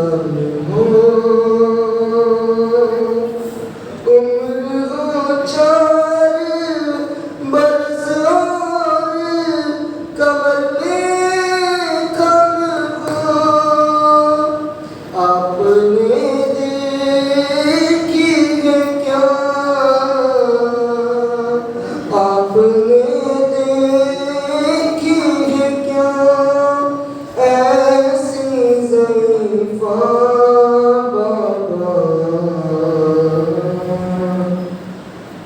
کم ہو عمر ہو 4 برس اور کمر میں کم ہو آپ نے دیکھی ہے کیا آپ نے دیکھی ہے کیا ایسی ضعیفہ بابا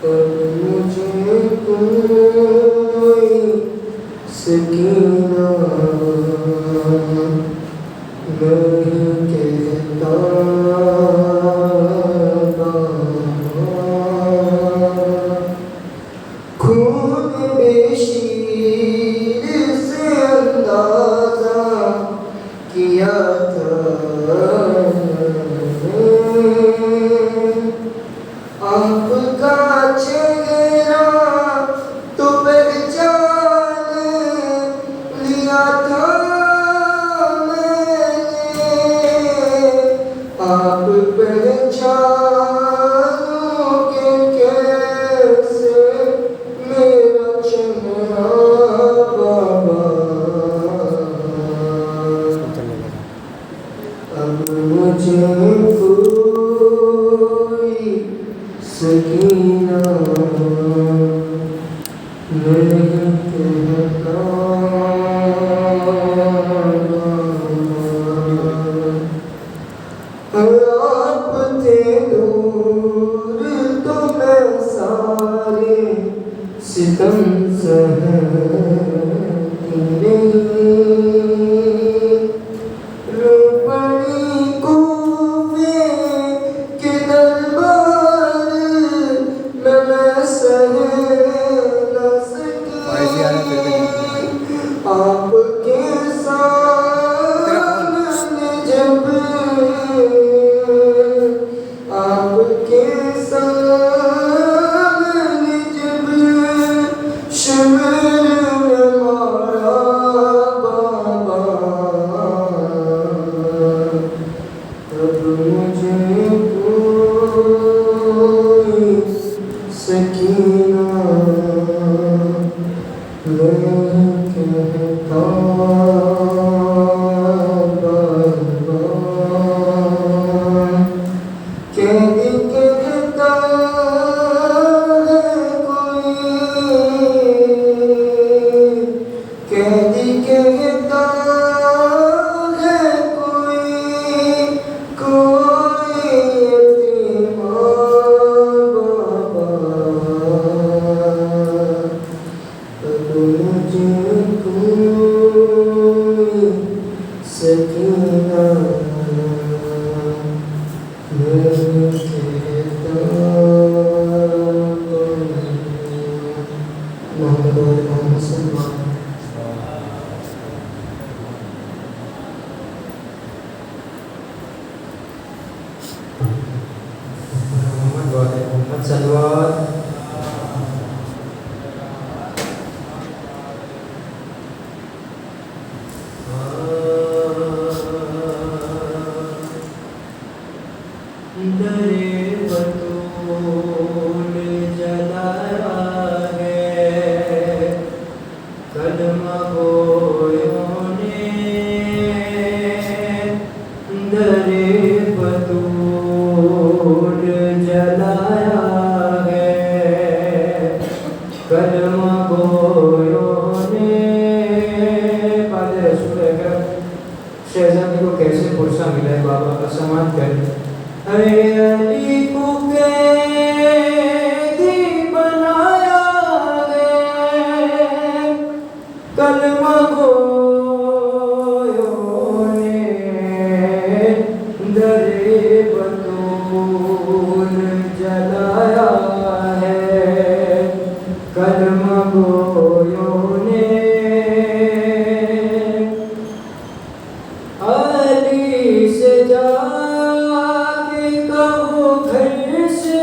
تب مجھے کوئی سکینہ نہیں کہتا خون بے شیر سے اندازہ کیا تھا آپ کا چہرہ تو پہچان لیا تھا میں نے آپ پہچانو کہ کیسے میرا چہرہ بابا اب مجھے کوئی سکینہ نہیں کہتا آپ تھے دور تو میں سارے ستم سہتی رہی رو پڑی کوفے کے دربار میں سہ نہ سکی آپ کے سامنے جب آپ کے سامنے جب شمر نے مارا بابا تب مجھے کوئی سکینہ نہیں کہتا قیدی کہتا ہے کوئی یتیم بابا تب مجھے کوئی سکینہ نہیں کہتا محمد صلی اللہ علیہ محمد صلوات درے بطول جلایا ہے کلمہ گویوں نے درے بطول جلایا ہے کلمہ گویوں نے بعد رسول اکرم شہزادی کو کیسے پرسہ ملا ہے بابا کا سماعت کریں ارے علی کو قیدی بنایا ہے کلمہ گویوں نے درے بطول جلایا ہے کلمہ گویوں نے علی سے جا گھر سے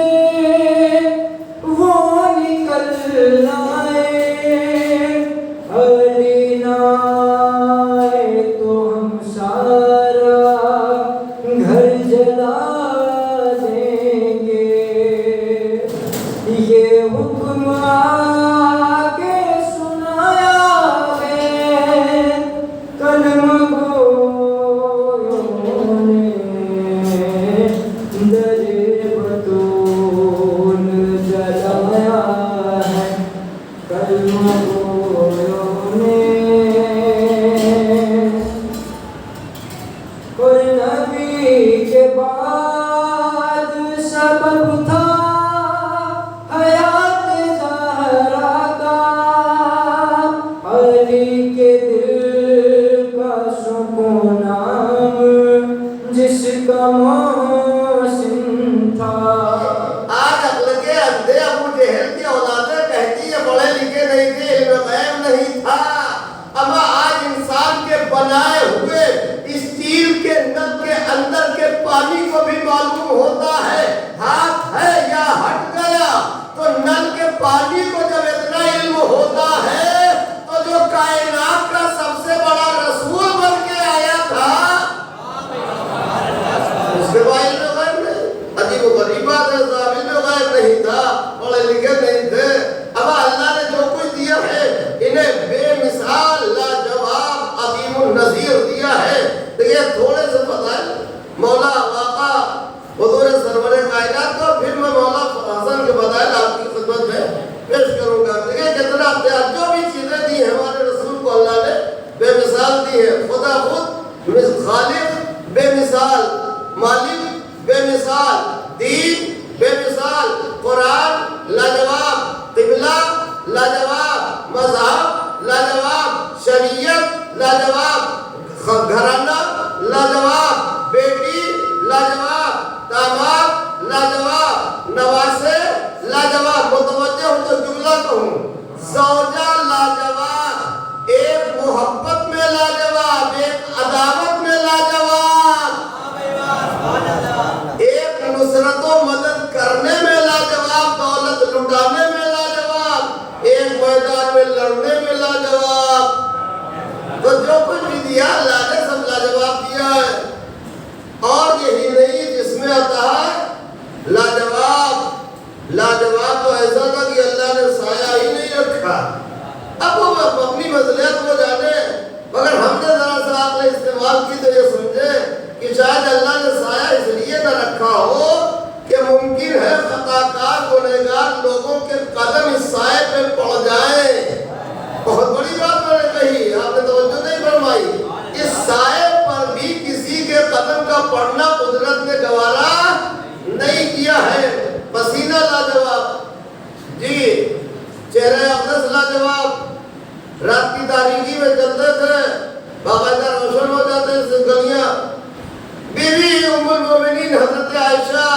نبی کے بعد سبب تھا حیات زہرا کا، علی کے دل کا سکون نام جس کا محسن تھا۔ آج عقل کے اندھے ابو جہل کی اولادیں کہتی ہے بڑے لکھے نہیں تھے، علم غیب نہیں تھا، اما آج انسان کے بنائے ہوئے اسٹیل کے نل کے اندر کے پانی کو بھی معلوم ہوتا ہے ہاتھ ہے یا ہٹ گیا۔ تو نل کے پانی کو جب اتنا علم ہوتا ہے تو جو کائنات کا سب سے بڑا رسول بن کے آیا تھا اس کے بعد علم غیب نہیں۔ عجیب و غریب بات ہے، صاحب علم غیب نہیں تھا، پڑھے لکھے نہیں تھے، اب اللہ نے جو کچھ دیا ہے انہیں بے مثال لاجواب عظیم النظیر دیا ہے۔ دیکھیے تھوڑے سے پتہ ہے مولا آقا حضور سرور کائنات کو، پھر میں مولا حسن کے بدائل آپ کی خدمت میں پیش کروں گا۔ دیکھیے کتنا جو بھی چیزیں دی ہیں ہمارے رسول کو اللہ نے بے مثال دی ہے۔ خدا خود خالق بے مثال، مالک بے مثال، دین بے مثال، قرآن لاجواب، قبلہ لاجواب، مذہب لاجواب، شریعت لاجواب، گھرانہ لاجواب، بیٹی لاجواب، داماد لاجواب، نواسے لاجواب۔ متوجہ ہوں تو جملہ کہوں، زوجہ لاجواب، ایک محبت میں لاجواب، ایک عداوت میں لاجواب، ایک نصرت و مدد کرنے میں لاجواب، دولت لٹانے میں لاجواب، ایک میدان میں لڑنے میں لاجواب۔ تو جو کچھ بھی دیا اللہ نے سب لاجواب دیا ہے، اور یہی نہیں جس میں آتا ہے لاجواب۔ لاجواب تو ایسا تھا کہ اللہ نے سایہ ہی نہیں رکھا۔ اب وہ اپنی مصلحت کو جانے، مگر ہم نے ذرا سا عقل استعمال کی تو یہ سمجھے کہ شاید اللہ نے سایہ اس لیے نہ رکھا ہو کہ ممکن ہے خطا کار گنہگار لوگوں کے قدم اس سائے پہ پڑ جائیں۔ بہت بڑی بات میں نے کہی، آپ نے توجہ نہیں فرمائی۔ اس سائے پر بھی کسی کے قدم کا پڑنا قدرت نے گوارا نہیں کیا ہے۔ پسینہ لاجواب، جی چہرہ اقدس لاجواب، رات کی تاریکی میں چلتے تھے، باقاعدہ روشن ہو جاتے سے گلیاں۔ بیوی ام المومنین حضرت عائشہ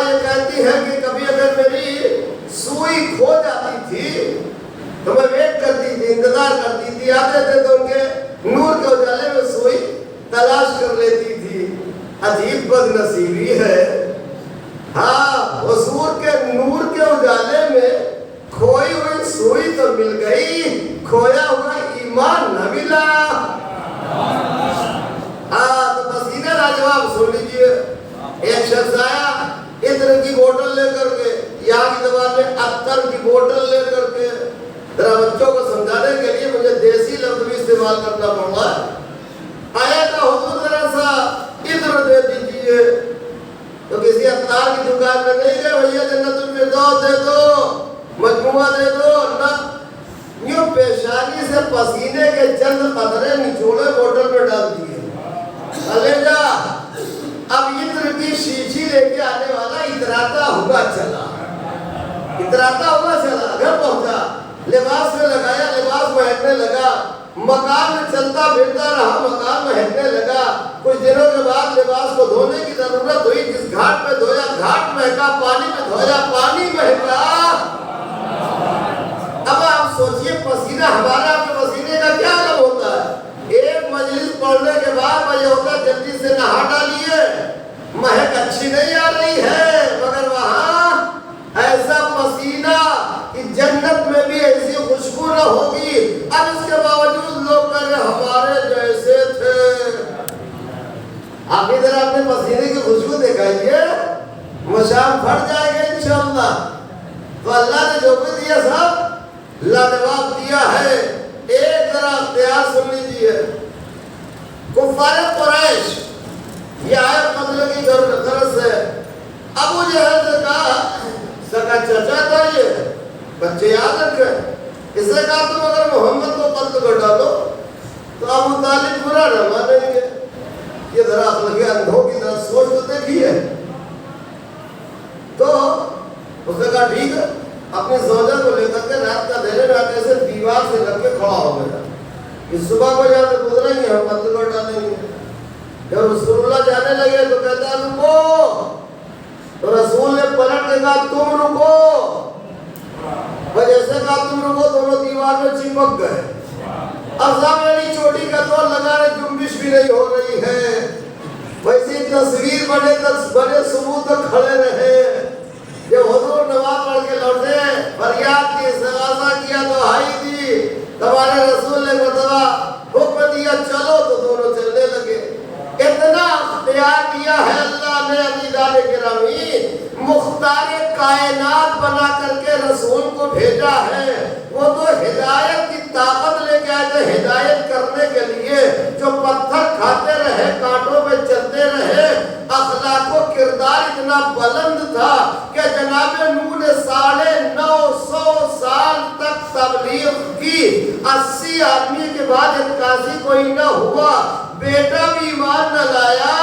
یہ کہتی ہے کہ کبھی اگر میری سوئی کھو جاتی تھی تو میں ویٹ کرتی تھی، انتظار کرتی تھی، آتے تھے تو ان کے نور کے اجالے میں سوئی تلاش کر لیتی تھی۔ عجیب بد نصیبی ہے، ہاں حضور کے نور کے اجالے میں کھوئی ہوئی سوئی تو مل گئی، کھویا ہوا ایمان نہ ملا۔ ہاں تو پسینہ لاجواب سن لیجئے۔ ایک شخص آیا عطر کی بوٹل لے کر کے، یہاں کی زبان میں عطر کی بوٹل لے کر کے، ذرا بچوں کو سمجھانے کے لیے مجھے دیسی لفظ بھی استعمال کرنا پڑ رہا ہے۔ آیا کہ حضور ذرا سا عطر دے دیجئے، تو کسی عطار کی دکان میں نہیں گئے، بھیا جنت الفردوس دے دو، مجموعہ دے دو، نہ یوں پیشانی سے پسینے کے چند قطرے نچوڑے بوٹل میں ڈال دیے۔ لے جا، اب عطر کی شیشی لے کے آنے والا اتراتا ہوا چلا، اتراتا ہوا چلا، گھر پہنچا، لباس میں لگایا، لباس مہکنے لگا، مکان میں چلتا پھرتا رہا، مکان مہکنے لگا۔ کچھ دنوں کے بعد لباس کو دھونے کی ضرورت ہوئی، جس گھاٹ پہ دھویا گھاٹ مہکا، پانی میں دھویا پانی مہکا۔ اب آپ سوچئے پسینہ ہمارا آپ کے پسینے کا کیا عالم ہوتا ہے؟ ایک مجلس پڑھنے کے بعد میں یہ ہوتا جلدی سے نہا ڈالیے، مہک اچھی نہیں آ رہی ہے، مگر وہاں ایسا پسینہ کہ جنت میں بھی ایسی خوشبو نہ ہوگی۔ اب اس کے باوجود لوگ کہہ رہے ہمارے جیسے تھے۔ آپ ادھر اپنے پسینے کی خوشبو دکھائیے، مشام پھٹ جائے گا انشاءاللہ۔ تو اللہ نے جو بھی دیا سب لاجواب دیا ہے۔ ایک ذرا اختیار سن لیجیے، کفار قریش یہ آیت قتل کی غرض سے ابو جہل سے کہا، سکا چچا تھا یہ بچے یاد رکھیں، اس نے کہا تم اگر محمد کو قتل کر ڈالو تو ابو طالب برا نہ مانیں گے، یہ ذرا اخلاقی اندھوں کی طرح سوچ تو دیکھی ہے. تو اس نے کہا ٹھیک ہے. اپنی زوجہ کو لے کر کے رات کا دھیرے میں آتے سے دیوار سے لگ کے کھڑا ہو گیا کہ صبح کو جہاں سے گزریں گے ہم قتل کر ڈالیں گے. جب رسول اللہ جانے لگے تو کہتا ہے رکو. تو رسول نے پلٹ کے کہا تم رکو. جیسے کہا تم رکو دونوں دیوار میں چپک گئے. اب میری چوٹی کا دور لگانے جنبش بھی نہیں ہو رہی ہے. ویسی تصویر بڑے ثبوت تک کھڑے رہے. جب حضور نماز پڑھ کے لوٹے فریاد کی استغاثہ کیا دعائی دی. تمہارے رسول نے مرتبہ حکم دیا چلو تو دونوں چلنے لگے. اتنا اختیار دیا ہے اللہ نے عزیزان گرامی. مختار کائنات بنا کر کے رسول کو بھیجا ہے. وہ تو ہدایت کی طاقت لے کے آئے تھے ہدایت کرنے کے لیے. جو پتھر کھاتے رہے کانٹوں پہ چلتے رہے. اخلاق و کردار اتنا بلند تھا کہ جناب نوح نے 950 سال تک تبلیغ کی. 80 آدمی کے بعد 81 کوئی نہ ہوا. بیٹا بھی ایمان نہ لایا,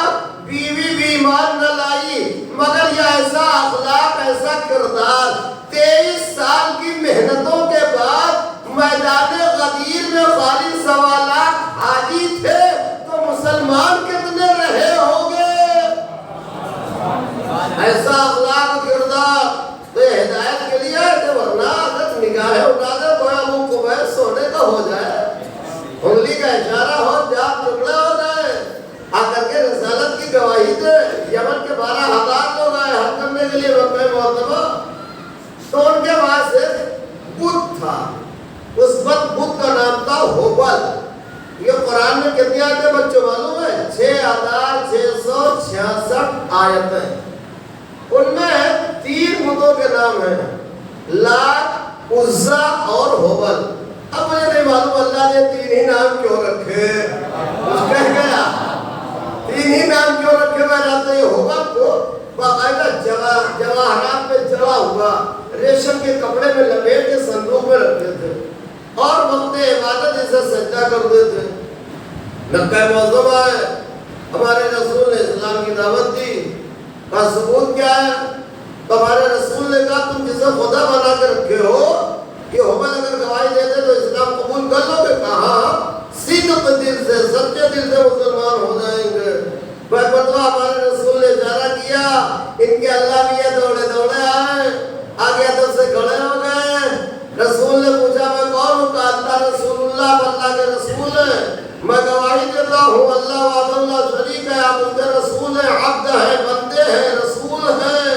بیوی بھی ایمان نہ لائی. مگر یہ ایسا اخلاق ایسا کردار 23 سال کی محنتوں کے بعد میدان غدیر میں خالی 1.25 لاکھ حاجی تھے تو مسلمان کتنے رہے ہوں گے. ایسا اخلاق کردار تو ہدایت کے لیے ہے. ورنہ اگر نگاہیں اٹھا دے تو ابو قبیس سونے کا ہو جائے, انگلی کا اشارہ ہو جات ٹکڑا ہو جائے. آ کر کے رسالت کی گواہی دے. یمن کے 12,000 لوگ آئے حج کرنے کے لیے مکہ معظمہ. تو ان کے پاس ایک بت تھا. اس وقت بت کا نام تھا ہوبل. یہ قرآن میں کتنی آیتیں بچوں معلوم ہے؟ 6,666 آیتیں. ان میں 3 بتوں کے نام ہیں لات, عزا اور ہوبل. اب مجھے نہیں معلوم اللہ نے 3 ہی نام کیوں رکھے. اس کہہ گیا 3 ہی نام کیوں رکھے. میں جانتا یہ ہوبل کو باقاعدہ جواہرات میں جڑا ہوا ریشم کے کپڑے میں لپیٹ کے صندوق میں رکھتے تھے اور وقت عبادت اسے سجدہ کرتے تھے. مکہ معظمہ ہے. ہمارے رسول نے اسلام کی دعوت دی. کا ثبوت کیا ہے؟ ہمارے رسول نے کہا تم جسے خدا بنا کے رکھے ہو یہ ہوبل اگر گواہی دیتے تو اسلام قبول کر لو گے. کہا صدق دل سے سچے دل سے مسلمان ہو جائیں گے. مرتبہ ہمارے رسول نے اشارہ کیا. ان کے اللہ بھی یہ دوڑے آئے آگے ادب سے کھڑے ہو گئے. رسول نے پوچھا میں کون ہوں؟ کہا اللہ رسول اللہ, اللہ کے رسول ہیں. میں گواہی دیتا ہوں اللہ وحدہ لا شریک ہے, آپ ان کے رسول ہیں, عبد ہیں, بندے ہیں, رسول ہیں.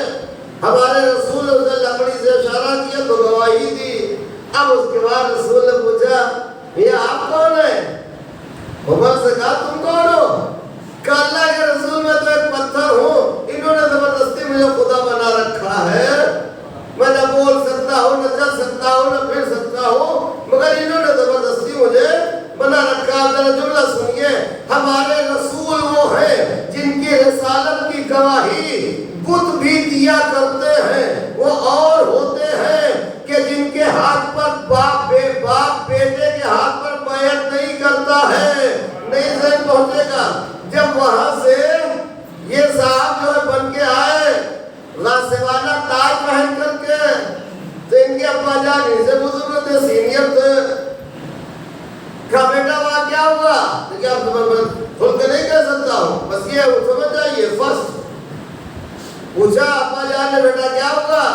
ہمارے رسول نے اسے لکڑی سے اشارہ کیا تو گواہی دی. اب اس کے بعد رسول نے پوچھا یہ آپ کون ہیں؟ عمر سے کہا تم کون ہو؟ کہا اللہ کے رسول میں تو ایک پتھر ہوں. انہوں نے زبردستی مجھے خدا بنا رکھا ہے. میں نہ بول سکتا ہوں, نہ چل سکتا ہوں, نہ پھر سکتا ہوں, مگر انہوں نے زبردستی مجھے بنا رکھا. ذرا جملہ سنیے. ہمارے رسول وہ ہیں جن کی رسالت کی گواہی بت بھی دیا کرتے ہیں. وہ اور ہوتے ہیں کہ جن کے ہاتھ پر باپ بیٹے کے ہاتھ پر بیعت نہیں کرتا ہے. نہیں ذہن پہنچے گا. جب وہاں سے یہ صاحب جو ہے بن کے آئے غاسبانہ تاج پہن کر کے, تو ان کے ابا جان ان سے بزرگ تھے, سینئر تھے. کہا بیٹا وہاں کیا ہوا؟ تو کیا کھل کے نہیں کہہ سکتا ہوں, بس یہ سمجھ جائیے فرسٹ. پوچھا ابا جان نے بیٹا کیا ہوگا؟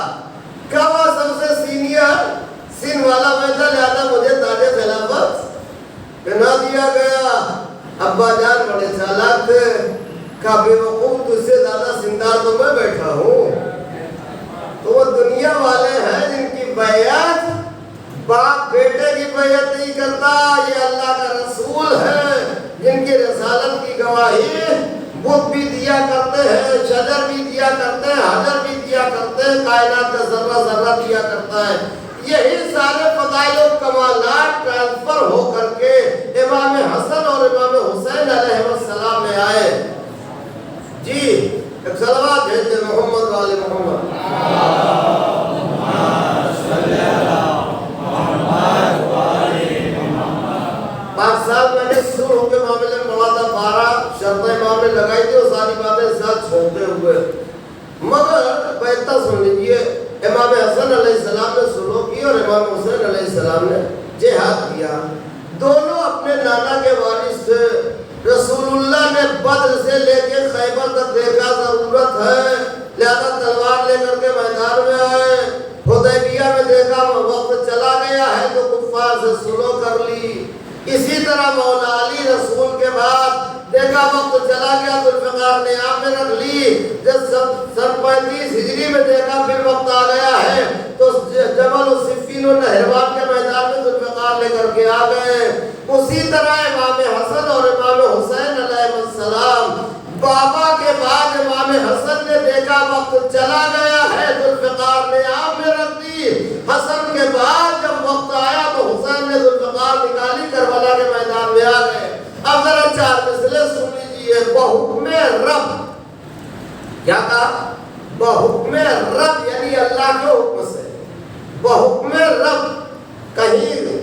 کہا وہ سب سے سینئر سن والا میں تھا لہذا مجھے تاج خلافت پہنا دیا گیا. ابا جان بڑے چالاک تھے. کہا بے وقوف تجھ سے زیادہ سندار تو میں بیٹھا ہوں. تو وہ دنیا والے ہیں جن کی بیعت باپ بیٹے کی بیعت نہیں کرتا. یہ اللہ کا رسول ہے جن کی رسالت کی گواہی بت بھی دیا کرتے ہیں, شجر بھی دیا کرتے ہیں, حجر بھی دیا کرتے ہیں, کائنات کا ذرہ ذرہ دیا کرتا ہے. یہی سارے فضائل و کمالات ٹرانسفر ہو کر کے امام حسن اور امام حسین علیہ السلام میں آئے. جی ایک صلوات بھیجتے محمد والے محمد. پانچ سال میں نے سلوک کے معاملے میں پڑھا تھا 12 شرط امام سامنے لگائی تھی وہ ساری باتیں ساتھ چھوڑتے ہوئے. مگر بیٹا سن لیجئے, امام حسن علیہ السلام نے سلو کی اور امام حسین علیہ السلام نے جہاد کیا. دونوں اپنے نانا کے وارث سے. رسول اللہ نے بدر سے لے کے خیبر تک دیکھا ضرورت ہے لہذا تلوار لے کر کے میدان میں آئے. حدیبیہ میں دیکھا وقت چلا گیا ہے تو کفار سے سلو کر لی. اسی طرح مولا علی رسول کے بعد دیکھا وقت چلا گیا ذوالفقار نے آپ میں رکھ لی. جب سن 35 ہجری میں دیکھا پھر وقت آ گیا ہے تو جبل صفین و نہروان کے میدان میں ذوالفقار لے کر کے آ گئے. اسی طرح امام حسن اور امام حسین علیہ السلام بابا کے بعد امام حسن نے دیکھا وقت چلا گیا ہے ذوالفقار نے آپ میں رکھ دی. حسن کے بعد جب وقت آیا تو حسین نے ذوالفقار نکالی کربلا کے میدان میں آ گئے. اب ذرا 4 مسئلے سن لیجیے. بحکم رب, کیا کہا؟ بحکم رب یعنی اللہ کے حکم سے. بحکم رب کہیں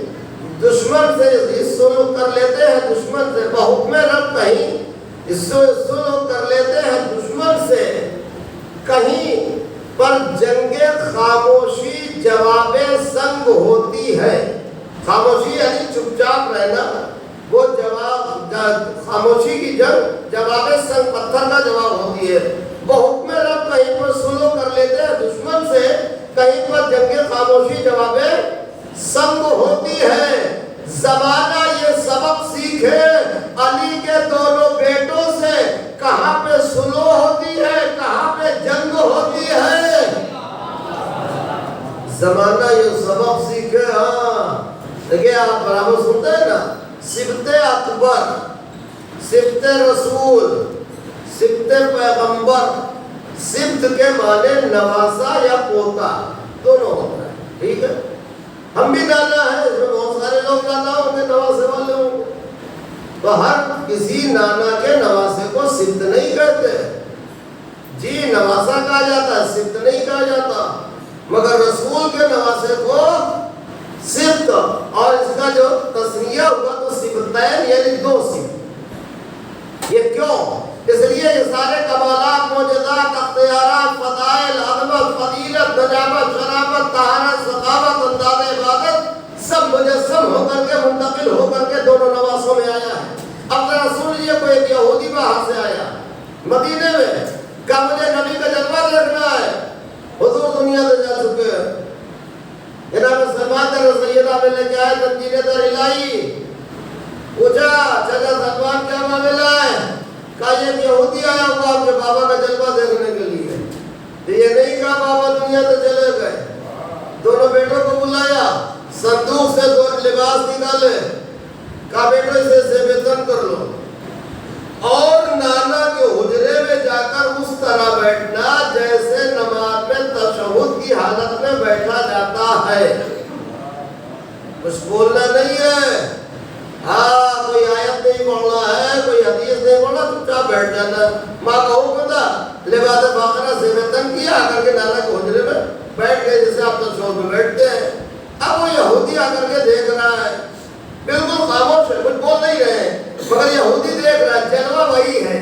دشمن سے سلوک کر لیتے ہیں دشمن سے. بحکم رب کہیں سلوک کر لیتے ہیں دشمن سے. کہیں پر جنگ خاموشی جواب سنگ ہوتی ہے. خاموشی یعنی چپ چاپ رہنا, وہ جواب خاموشی کی جنگ جواب سنگ پتھر کا جواب ہوتی ہے. بحکم رب کہیں پر سلو کر لیتے ہیں دشمن سے, کہیں پر جنگ خاموشی جواب سنگ ہوتی ہے. زمانہ یہ سبق سیکھے علی کے دونوں بیٹوں سے, کہاں پہ سلو ہوتی ہے کہاں پہ جنگ ہوتی ہے. زمانہ یہ سبق سیکھے. ہاں دیکھیں آپ برابر سنتے ہیں نا, سبت اکبر, سبت رسول, سبت پیغمبر. سبت کے معنی نواسا یا پوتا دونوں ہوتا ہے, ٹھیک ہے. ہم بھی نانا ہے, اس میں بہت سارے لوگ نانا ہوں گے نواسے والے ہوں گے, تو ہر کسی نانا کے نواسے کو سبت نہیں کہتے. جی نواسا کہا جاتا ہے, سبت نہیں کہا جاتا. مگر رسول کے نواسے کو سبت, اور اس کا جو تسنیہ ہوا تو سبتین یعنی 2 سبت. یہ کیوں؟ اس لیے یہ سارے کمالات, معجزات, اختیارات, فضائل, عظمت, فضیلت, نجابت, شرافت, طہارت, ثقافت, انداز عبادت سب مجسم ہو کر کے منتقل ہو کر کے دونوں نواسوں میں آیا ہے. اب ذرا سن لیجیے, کوئی ایک یہودی باہر سے آیا مدینے میں, کہا مجھے نبی کا جلوہ دیکھنا ہے. حضور دنیا سے جا چکے ہیں. جناب سلمان رسیدہ میں لے کے آئے تنجیل در الہی. پوچھا چچا سلمان کیا معاملہ ہے؟ کہا یہ یہودی آیا ہوا آپ کے بابا کا جلوہ دیکھنے کے لیے. یہ نہیں کہا بابا دنیا سے چلے گئے. دونوں بیٹوں کو بلایا, صندوق سے 2 لباس نکالے, کہا بیٹو اسے بیتن کر لو, اور نانا کے حجرے میں جا کر اس طرح بیٹھنا جیسے نماز میں تشہد کی حالت میں بیٹھا جاتا ہے. کچھ بولنا نہیں ہے. ہاں کوئی آیت نہیں پڑھنا ہے, کوئی حدیث نہیں پڑھنا, چپ چاپ بیٹھ جانا. ماں کا حکم تھا, لباس باقرہ سے بیتن کیا, کر کے نانا کے حجرے میں بیٹھ گئے جیسے آپ تشہد میں بیٹھتے ہیں. اب وہ یہودی آ کر کے دیکھ رہا ہے, بالکل خاموش ہے, کچھ بول نہیں رہے, مگر یہودی دیکھ رہا ہے. جلوہ وہی ہے,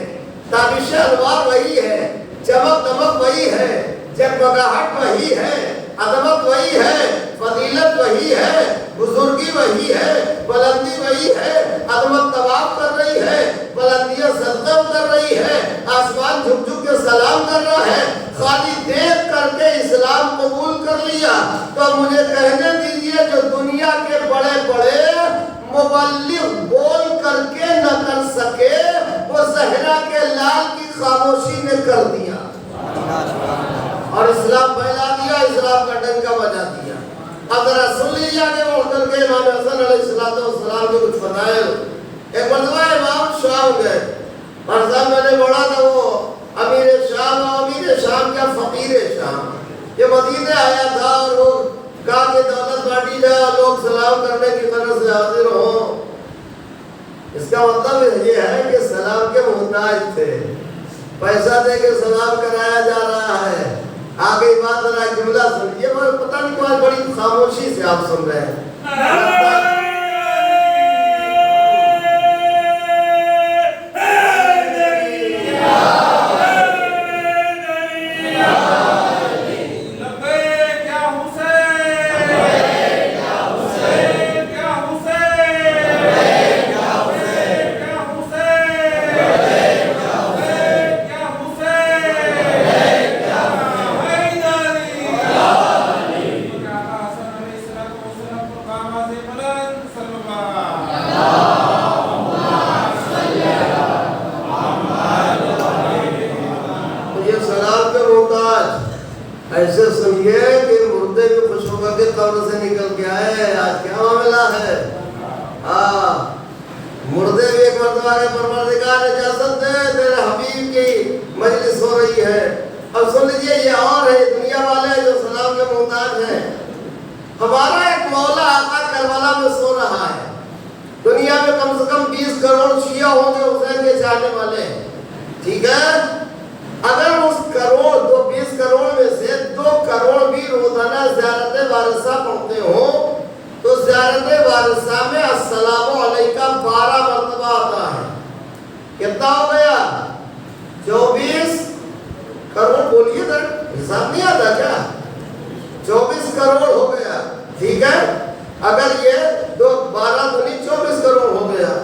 تابش انوار وہی ہے, چمک دمک وہی ہے, جگمگاہٹ وہی ہے, عظمت وہی ہے, فضیلت وہی ہے, بزرگی وہی ہے, بلندی وہی ہے. عظمت طواف کر رہی ہے, بلندیاں سجدہ کر رہی ہے, آسمان جھک جھک کے سلام کر رہا ہے. خالی دیکھ کر کے اسلام قبول کر لیا. تو مجھے کہنے دیجئے جو دنیا کے بڑے بڑے مبلغ بول کر کے نہ کر سکے, وہ زہرا کے لال کی خاموشی نے کر دیا اور اسلام پھیلا دیا, اسلام کا ڈنکا بجا دیا. اب ذرا سن لیجیے آگے بڑھ کر کے امام حسن علیہ السلام کے کچھ فضائل. ایک مرتبہ امام شام گئے, اور صاحب میں نے پڑھا تھا وہ امیر شام کیا فقیر شام, یہ مدینے آیا تھا اور وہ کہا کہ دولت بانٹی جائے اور لوگ سلام کرنے کی طرح سے حاضر ہوں. اس کا مطلب یہ ہے کہ سلام کے محتاج تھے, پیسہ دے کے سلام کرایا جا رہا ہے. آگے بات ذرا جملہ سنیے, مگر پتہ نہیں کوئی بڑی خاموشی سے آپ سن رہے ہیں. ایسے سنیے کہ مردے بھی خوش ہو کر کے قبر سے نکل کے آئے. آج کیا معاملہ ہے؟ مردے بھی ایک مرتبہ کے پروردگار اجازت دے تیرے حبیب کی مجلس ہو رہی ہے. اب سن لیجئے یہ اور ہے دنیا والے جو سلام کے محتاج ہیں. ہمارا ایک مولا آقا کربلا میں سو رہا ہے. دنیا میں کم سے کم 20 کروڑ شیعہ ہوں گے حسین کے چاہنے والے. ٹھیک ہے؟ اگر اس کروڑ 20 کروڑ میں سے 2 کروڑ بھی روزانہ زیارت وارثہ پڑھتے ہوں تو زیارت وارثہ میں السلام علیکہ 12 مرتبہ آتا ہے. کتنا ہو گیا؟ 24 کروڑ. بولیے در حساب نہیں آتا کیا؟ 24 کروڑ ہو گیا. ٹھیک ہے؟ اگر یہ 12 دنی 24 کروڑ ہو گیا.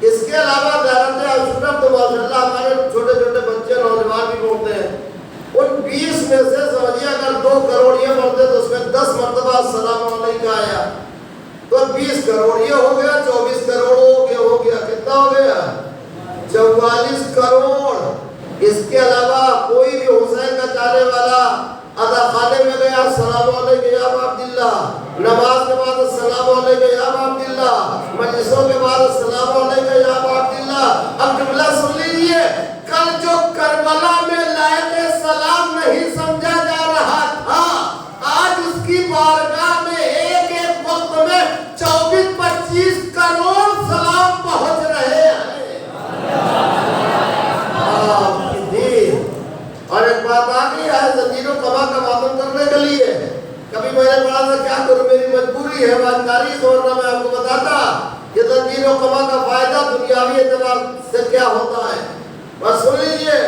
اس کے علاوہ زیارت عاشورہ تو ماشاءاللہ ہمارے چھوٹے چھوٹے بچے نوجوان بھی پڑھتے ہیں. ان 20 میں سے سمجھیے اگر 2 کروڑ یہ پڑھتے تو اس میں 10 مرتبہ السلام علیکہ آیا تو 20 کروڑ یہ ہو گیا. 24 کروڑ ہو گیا. کتنا ہو گیا؟ 44 کروڑ. اس کے علاوہ کوئی بھی حسین کا چاہنے والا ادا خانے میں گیا السلام علیکم یا ابا عبداللہ. نماز کے بعد السلام علیکم یا ابا عبداللہ. مجلسوں کے بعد السلام علیکم یا ابا عبداللہ. اب جملہ سن لیجیے. کل جو کربلا میں لائق سلام نہیں سمجھا جا رہا تھا آج اس کی بارگاہ میں ایک وقت میں 24-25 کروڑ سلام پہنچ رہے ہیں. اور ایک بات آگئی ہے زنجیر و قبا کا ماتم کرنے کے لیے. کبھی میں نے پڑھا تھا کیا کروں میری مجبوری ہے بات تاریخ ورنہ میں آپ کو بتاتا کہ زنجیر و قبا کا فائدہ دنیاوی اعتبار سے کیا ہوتا ہے. بس سن لیجئے.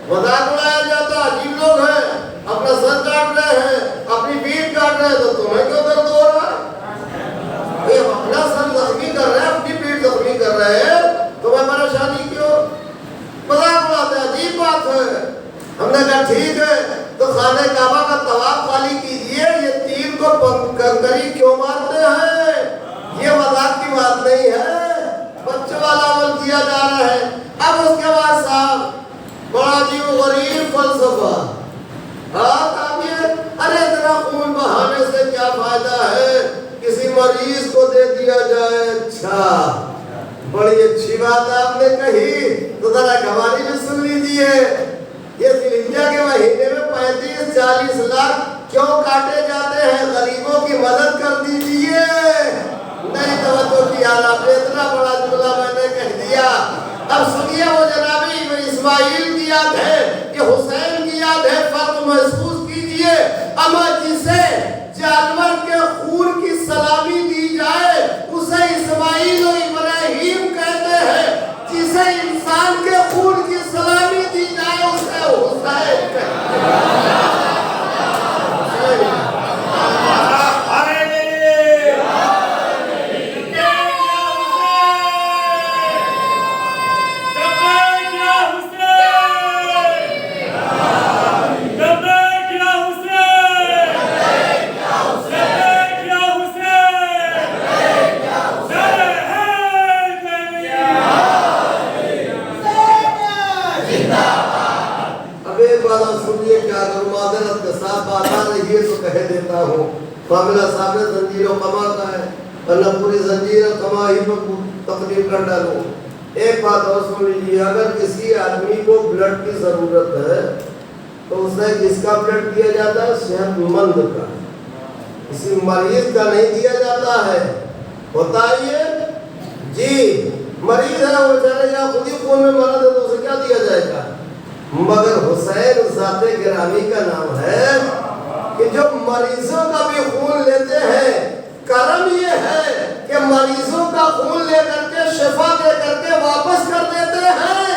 مذاق اڑایا جاتا عجیب لوگ ہیں اپنا سر کاٹ رہے ہیں اپنی پیٹھ کاٹ رہے ہیں تو تمہیں کیوں درد ہو رہا ہے؟ اپنا سر زخمی کر رہے ہیں اپنی پیٹھ زخمی کر رہے ہیں تمہیں پریشانی کیوں؟ مذاق اڑاتے ہیں. عجیب بات ہے. ہم نے کہا ٹھیک ہے تو خانہ کعبہ کا طواف خالی کیجئے. یہ تیر کو کنکری کیوں مارتے ہیں؟ یہ مذاق کی بات نہیں ہے. بچے والا عمل کیا جا رہا ہے. اب اس کے بعد صاحب بڑا عجیب و غریب فلسفہ. ارے اتنا خون بہانے سے کیا فائدہ ہے؟ کسی مریض کو دے دیا جائے. اچھا بڑی اچھی بات آپ نے کہی تو ذرا گواری بھی سن لیجیے. یہ ذوالحجہ کے مہینے میں 35-40 لاکھ کیوں کاٹے جاتے ہیں؟ غریبوں کی مدد کر دیجیے. نہیں توجہ کیا آپ نے. اتنا بڑا جملہ میں نے کہہ دیا. اب سنیے وہ جنابی اسماعیل کی یاد ہے کہ حسین کی یاد ہے. فرق محسوس کیجیے. اما جسے جانور کے خون کی سلامی دی جائے اسے اسماعیل و ابراہیم کہتے ہیں. جسے انسان کے خون کی سلامی دی جائے اسے حسین کہتے ہیں. معاملہ صاحب زنجیر و قما کا ہے ورنہ پوری زنجیر و قما ہی پر تقریر کر ڈالوں. ایک بات اور سن لیجیے. اگر کسی آدمی کو بلڈ کی ضرورت ہے تو اسے کس کا بلڈ دیا جاتا ہے؟ صحت مند کا. کسی مریض کا نہیں دیا جاتا ہے. بتائیے جی مریض ہے وہ چلے یا خود ہی خون میں مرض ہے تو اسے کیا دیا جائے گا؟ مگر حسین ذات گرامی کا نام ہے کہ جو مریضوں کا بھی خون لیتے ہیں. کرم یہ ہے کہ مریضوں کا خون لے کر کے شفا دے کر کے واپس کر دیتے ہیں.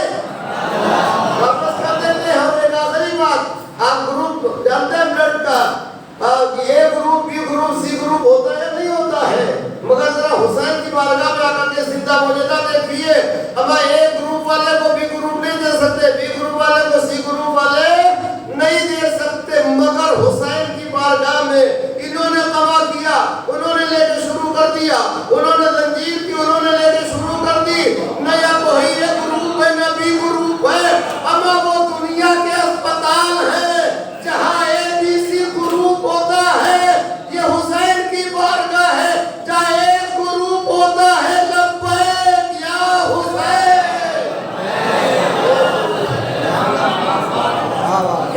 واپس کر دیتے ہیں. اور ایک آخری بات آپ گروپ جانتے ہیں بلڈ کا A group B group C group ہوتا ہے نہیں ہوتا ہے. مگر ذرا حسین کی بارگاہ میں آ کر کے زندہ موجودہ دیکھیے. اب اے گروپ والے کو بی گروپ نہیں دے سکتے بی گروپ والے کو سی گروپ والے نہیں دے سکتے. مگر حسین کی بارگاہ میں انہوں نے قضا کیا. انہوں نے لے کے شروع کر دیا. انہوں نے زنجیر کی انہوں نے لے کے شروع کر دی. نیا کوئی گروپ ہے نہ بی گروپ ہے. اما وہ دنیا کے اسپتال ہے جہاں اے بی سی گروپ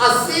80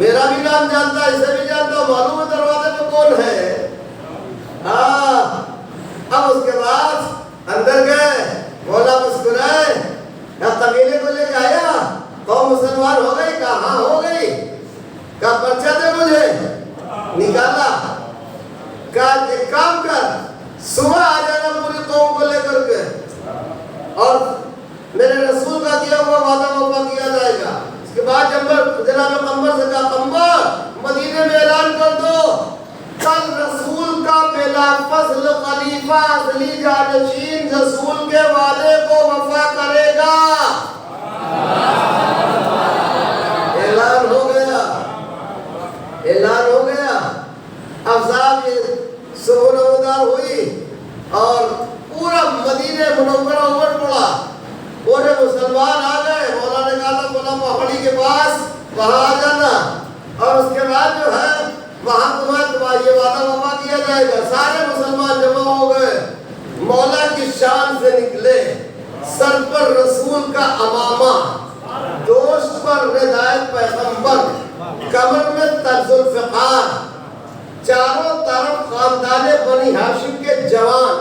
میرا بھی نام جانتا ہے، اسے بھی جانتا ہوں، معلوم ہے دروازے پہ کون ہے۔ اب اس کے بعد اندر گئے، مولا مسکرائے، قبیلے کو لے کے آیا، قوم مسلمان ہو گئی؟ کہا ہاں ہو گئی۔ کہا پرچہ دے مجھے، نکالا۔ کہا ایک کام کر، صبح آ جانا پوری قوم کو لے کر کے، اور میرے رسول کا کیا ہوا وعدہ وفا کیا جائے گا۔ اس کے بعد جناب قمر سے کہا قمر مدینے میں اعلان کر دو کل رسول کا بلا فضل خلیفہ اصلی جانشین رسول کے وعدے کو وفا کرے گا۔ اعلان ہو گیا، اعلان ہو گیا۔ اب صاحب یہ صبح نمودار ہوئی اور پورا مدینہ منورہ اوپر پڑا، پورے مسلمان آ گئے۔ مولا نے کہا تھا مولا پہاڑی کے پاس وہاں آ جانا، اور اس کے بعد جو ہے وہاں تمہیں یہ وعدہ وفا کیا جائے گا۔ سارے مسلمان جمع ہو گئے، مولا کی شان سے نکلے، سر پر رسول کا امامہ، دوست پر ردائے پیغمبر، کمر میں تاج الفقار، چاروں طرف خاندان بنی ہاشم کے جوان،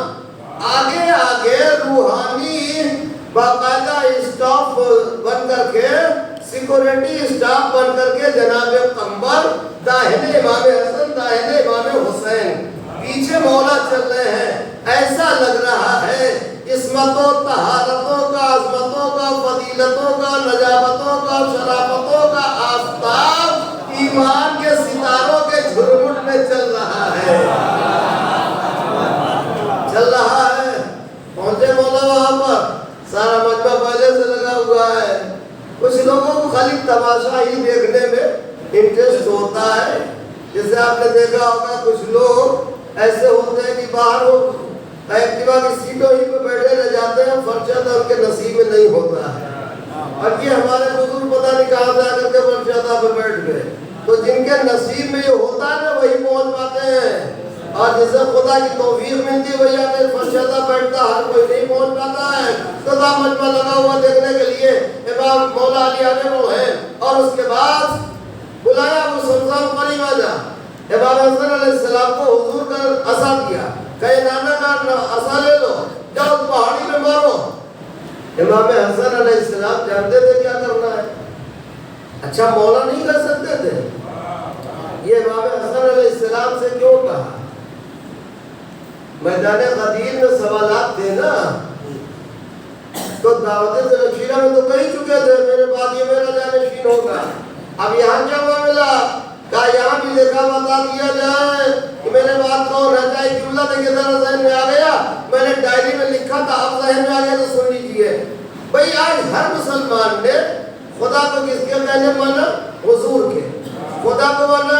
آگے آگے روحانی باقاعدہ اسٹاف بن کر کے، سیکورٹی اسٹاف بن کر کے جناب قمر، داہنے امام حسن داہنے امام حسین، پیچھے مولا چل رہے ہیں۔ ایسا لگ رہا ہے عصمتوں طہارتوں کا، عظمتوں کا، فضیلتوں کا، نجابتوں کا، شرافتوں کا آفتاب ایمان کے ستاروں کے جھرمٹ میں چل رہا ہے، چل رہا ہے۔ پہنچے مولا وہاں پر، سارا مجمع پہلے سے لگا ہوا ہے۔ کچھ لوگوں کو خالی تماشا ہی دیکھنے میں انٹرسٹ ہوتا ہے، جیسے آپ نے دیکھا ہوگا کچھ لوگ ایسے ہوتے ہیں کہ باہر وہ ایکٹیوا کی سیٹوں ہی پہ بیٹھے رہ جاتے ہیں، فرشتہ ان کے نصیب میں نہیں ہوتا ہے۔ اور یہ ہمارے بزرگ پتہ نہیں کہاں جا کر کے فرشتہ پہ بیٹھ گئے، تو جن کے نصیب میں یہ ہوتا ہے نا وہی پہنچ پاتے ہیں، اور جسے خدا کی توفیق ملتی وہی آگے فرشتہ بیٹھتا، ہر کوئی نہیں پہنچ پاتا ہے۔ تو دا مجمع لگا ہوا دیکھنے کے لیے، امام مولا علی آگے وہ ہے، اور اس کے بعد بلایا ابو سمسام قریب آ جا۔ امام حسن علیہ السلام کو حضور کا عصا دیا، کہے نانا کا عصا لے لو، جاؤ اس پہاڑی میں مارو۔ امام حسن علیہ السلام جانتے تھے کیا کرنا ہے، اچھا مولا نہیں کر سکتے تھے؟ یہ امام حسن علیہ السلام سے کیوں کہا؟ میدان غدیر میں سوالات تھے نا، تو دعوت ذوالفقار میں تو کہی چکے تھے میرے بعد یہ میرا جانشین ہوگا۔ اب یہاں کیا ہوا ملا؟ کہا یہاں بھی لکھا بتا دیا جائے کہ میرے بعد کون رہتا ہے، جملہ دیکھے ذرا ذہن میں آ گیا، میں نے ڈائری میں لکھا تھا، اب ذہن میں آ گیا تو سن لیجیے۔ بھئی آج ہر مسلمان نے خدا کو کس کے کہنے مانا؟ حضور کے۔ خدا کو مانا،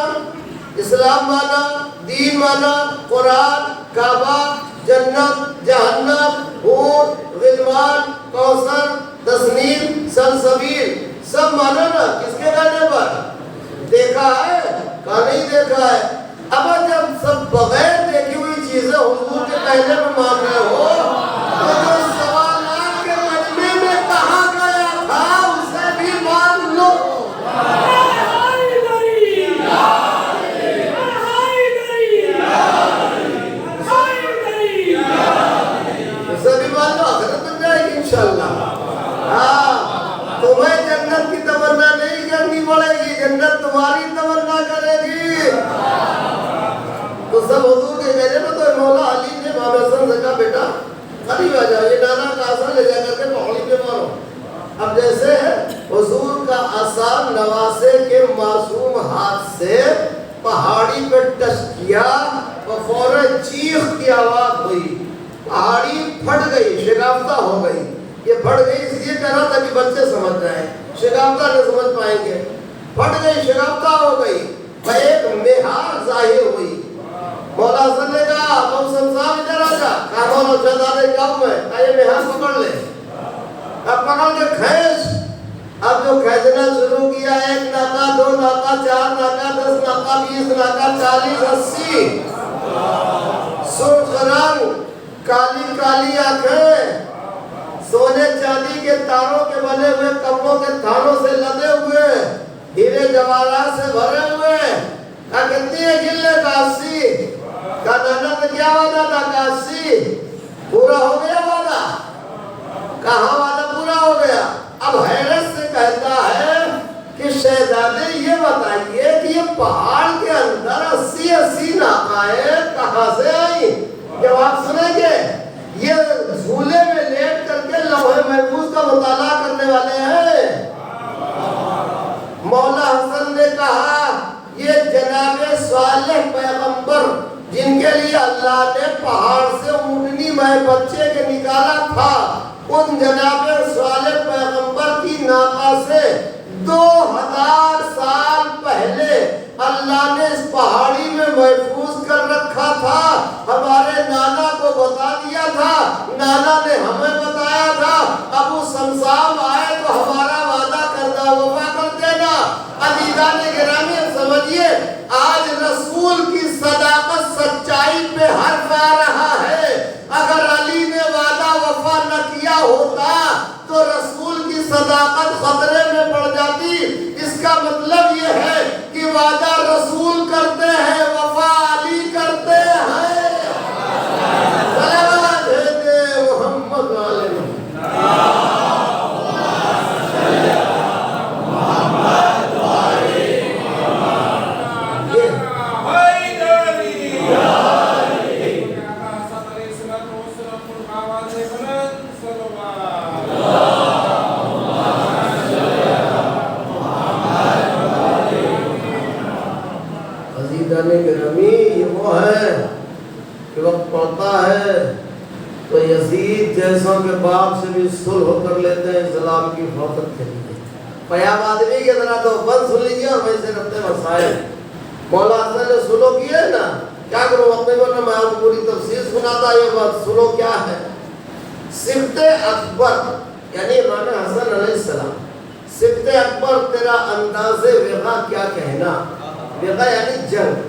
اسلام مانا، دین مانا، قرآن، کعبہ، جنت، جہنم، حور، غلمان، کوثر، تسنیم، سلسبیل، سب مانا نا، کس کے کہنے پر؟ دیکھا ہے؟ کہا نہیں دیکھا ہے۔ اب جب سب بغیر دیکھی ہوئی چیزیں حضور کے کہنے میں مان رہے ہو، تو جو سوالات کے مجمع میں کہا گیا تھا اسے بھی مان لو۔ اسے بھی مان لو، آخرت بن جائے گی انشاءاللہ۔ تمہیں جنت کی تمنا نہیں کرنی پڑے گی، جنت تمہاری تمنا کرے گی۔ تو سب حضور کے کہنے میں تو مولا علی نے امام حسن سے کہا بیٹا قریب آ جاؤ، یہ نانا کا عصا لے جا کر کے پہاڑی پہ مارو۔ اب جیسے حضور کا عصا نواسے کے معصوم ہاتھ سے پہاڑی پہ ٹچ کیا تو فوراً چیخ کی آواز ہوئی، پہاڑی پھٹ گئی، شگافتہ ہو گئی۔ یہ پھٹ گئی اس لیے کہنا تھا کہ بچے سمجھ جائیں، شگافتہ نہیں سمجھ پائیں گے۔ پھٹ گئی، شگافتہ ہو گئی، ایک مہار ظاہر ہوئی۔ مولا حسن نے کہا ابو سمسام ادھر آ جا۔ کہا مولا شہزادے کیا ہوں میں؟ کہا یہ مہار پکڑ لے۔ اب پکڑ کے کھینچ۔ اب جو کھینچنا شروع کیا، 1 ناکہ 2 ناکہ 4 ناکہ 10 ناکہ 20 ناکہ 40 80، سرخ رنگ، کالی کالی آنکھیں، سونے چاندی کے تاروں کے بنے ہوئے کپڑوں کے تھانوں سے لدے ہوئے، ہیرے جواہرات سے بھرے ہوئے کہا کتنی ہے گلے کا 80 کہا نانا نے کیا وعدہ تھا کہا 80 پورا ہو گیا وعدہ کہاں وعدہ پورا ہو گیا اب حیرت سے کہتا ہے کہ شہزادے یہ بتائیے کہ یہ پہاڑ کے اندر 80 ناقائیں کہاں سے آئیں جواب سنیں گے یہ جھولے میں لیٹ کر کے لوح محفوظ کا مطالعہ کرنے والے ہیں مولا حسن نے کہا یہ جناب صالح پیغمبر جن کے لیے اللہ نے پہاڑ سے اونٹنی میں بچے کے نکالا تھا ان جناب صالح پیغمبر کی ناقہ سے 2000 سال پہلے اللہ نے اس پہاڑی میں محفوظ کر رکھا تھا ہمارے نانا کو بتا دیا تھا نانا نے ہمیں بتایا تھا ابو سمسام آئے تو ہمارا وعدہ کردہ وفا کر دینا عزیزان گرامی سمجھیے آج رسول کی صداقت سچائی پہ حرف آ رہا ہے اگر علی نے وعدہ وفا نہ کیا ہوتا تو رسول کی صداقت خطرے میں پڑ جاتی اس کا مطلب یہ ہے کہ وعدہ رسول کرتے ہیں وفا علی کرتے ہیں صلوات ہے محمد علیہ یہ وہ ہے کہ وقت پڑتا ہے تو یزید جیسوں کے باپ سے بھی صلح کر لیتے ہیں اسلام کی حفاظت کے لیے پیام آدمی کی طرح تو بند سن لیجیے اور ویسے رکھتے مسائل مولا حسن نے صلح کی ہے نا کیا کروں اپنے ورنہ میں آپ کو پوری تفصیل سناتا یہ بات صلح کیا ہے سبت اکبر یعنی امام حسن علیہ السلام سبت اکبر تیرا انداز وغا کیا کہنا وغا یعنی جنگ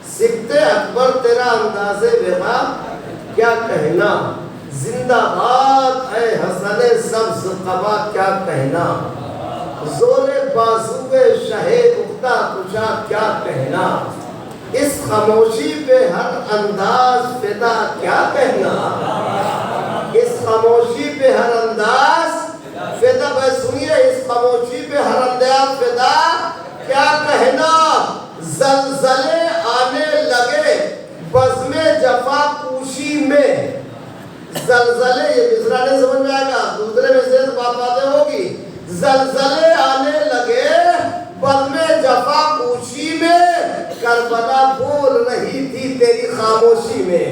سبت اکبر تیرا انداز وغا کیا کہنا زندہ باد اے حسن سبز قبا کیا کہنا زور بازو شہ اختہ کشا کیا کہنا اس خاموشی پہ ہر انداز فدا کیا کہنا اس خاموشی پہ ہر انداز فدا بھائی سنیے اس خاموشی پہ ہر انداز فدا کیا کہنا زلزلے آنے لگے بزم جفا پوشی میں زلزلے یہ مصرع نہیں سمجھ میں آئے گا دوسرے مصرع سے بات باتیں ہوگی زلزلے آنے لگے بزم جفا پوشی میں کربلا بول رہی تھی تیری خاموشی میں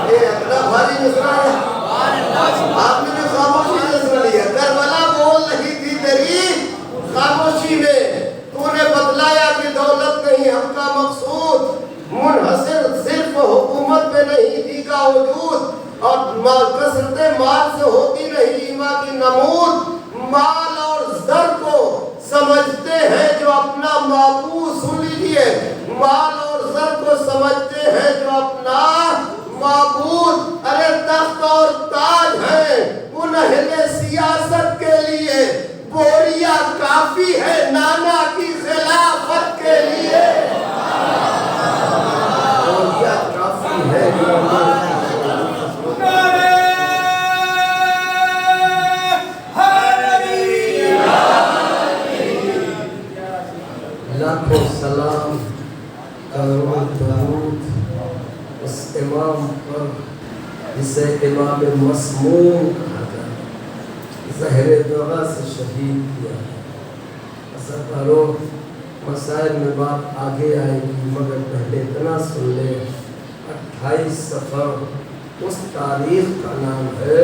یہ اپنا بھاری مصرع ہے آپ نے بھی خاموشی سے سن لیا کربلا بول رہی تھی تیری خاموشی میں تو نے بتلایا کہ دولت نہیں ہم کا مقصود منحصر صرف حکومت پہ نہیں تھی کا وجود اور کثرت مال سے ہوتی نہیں ایمان کی نمود مال اور زر کو سمجھتے ہیں جو اپنا معبود سن لیجئے مال اور زر کو سمجھتے ہیں جو اپنا معبود ارے تخت اور تاج ہیں ان اہل سیاست کے لیے بوریا کافی ہے نانا کی خلافت کے لیے بوریا کافی ہے لاکھوں سلام کروڑ درود اس امام پر جسے امام مسموم کہا جائے زہر دغا سے شہید کیا ایسا کرو مسائل میں بات آگے آئے گی مگر پہلے اتنا سن لے 28 صفر اس تاریخ کا نام ہے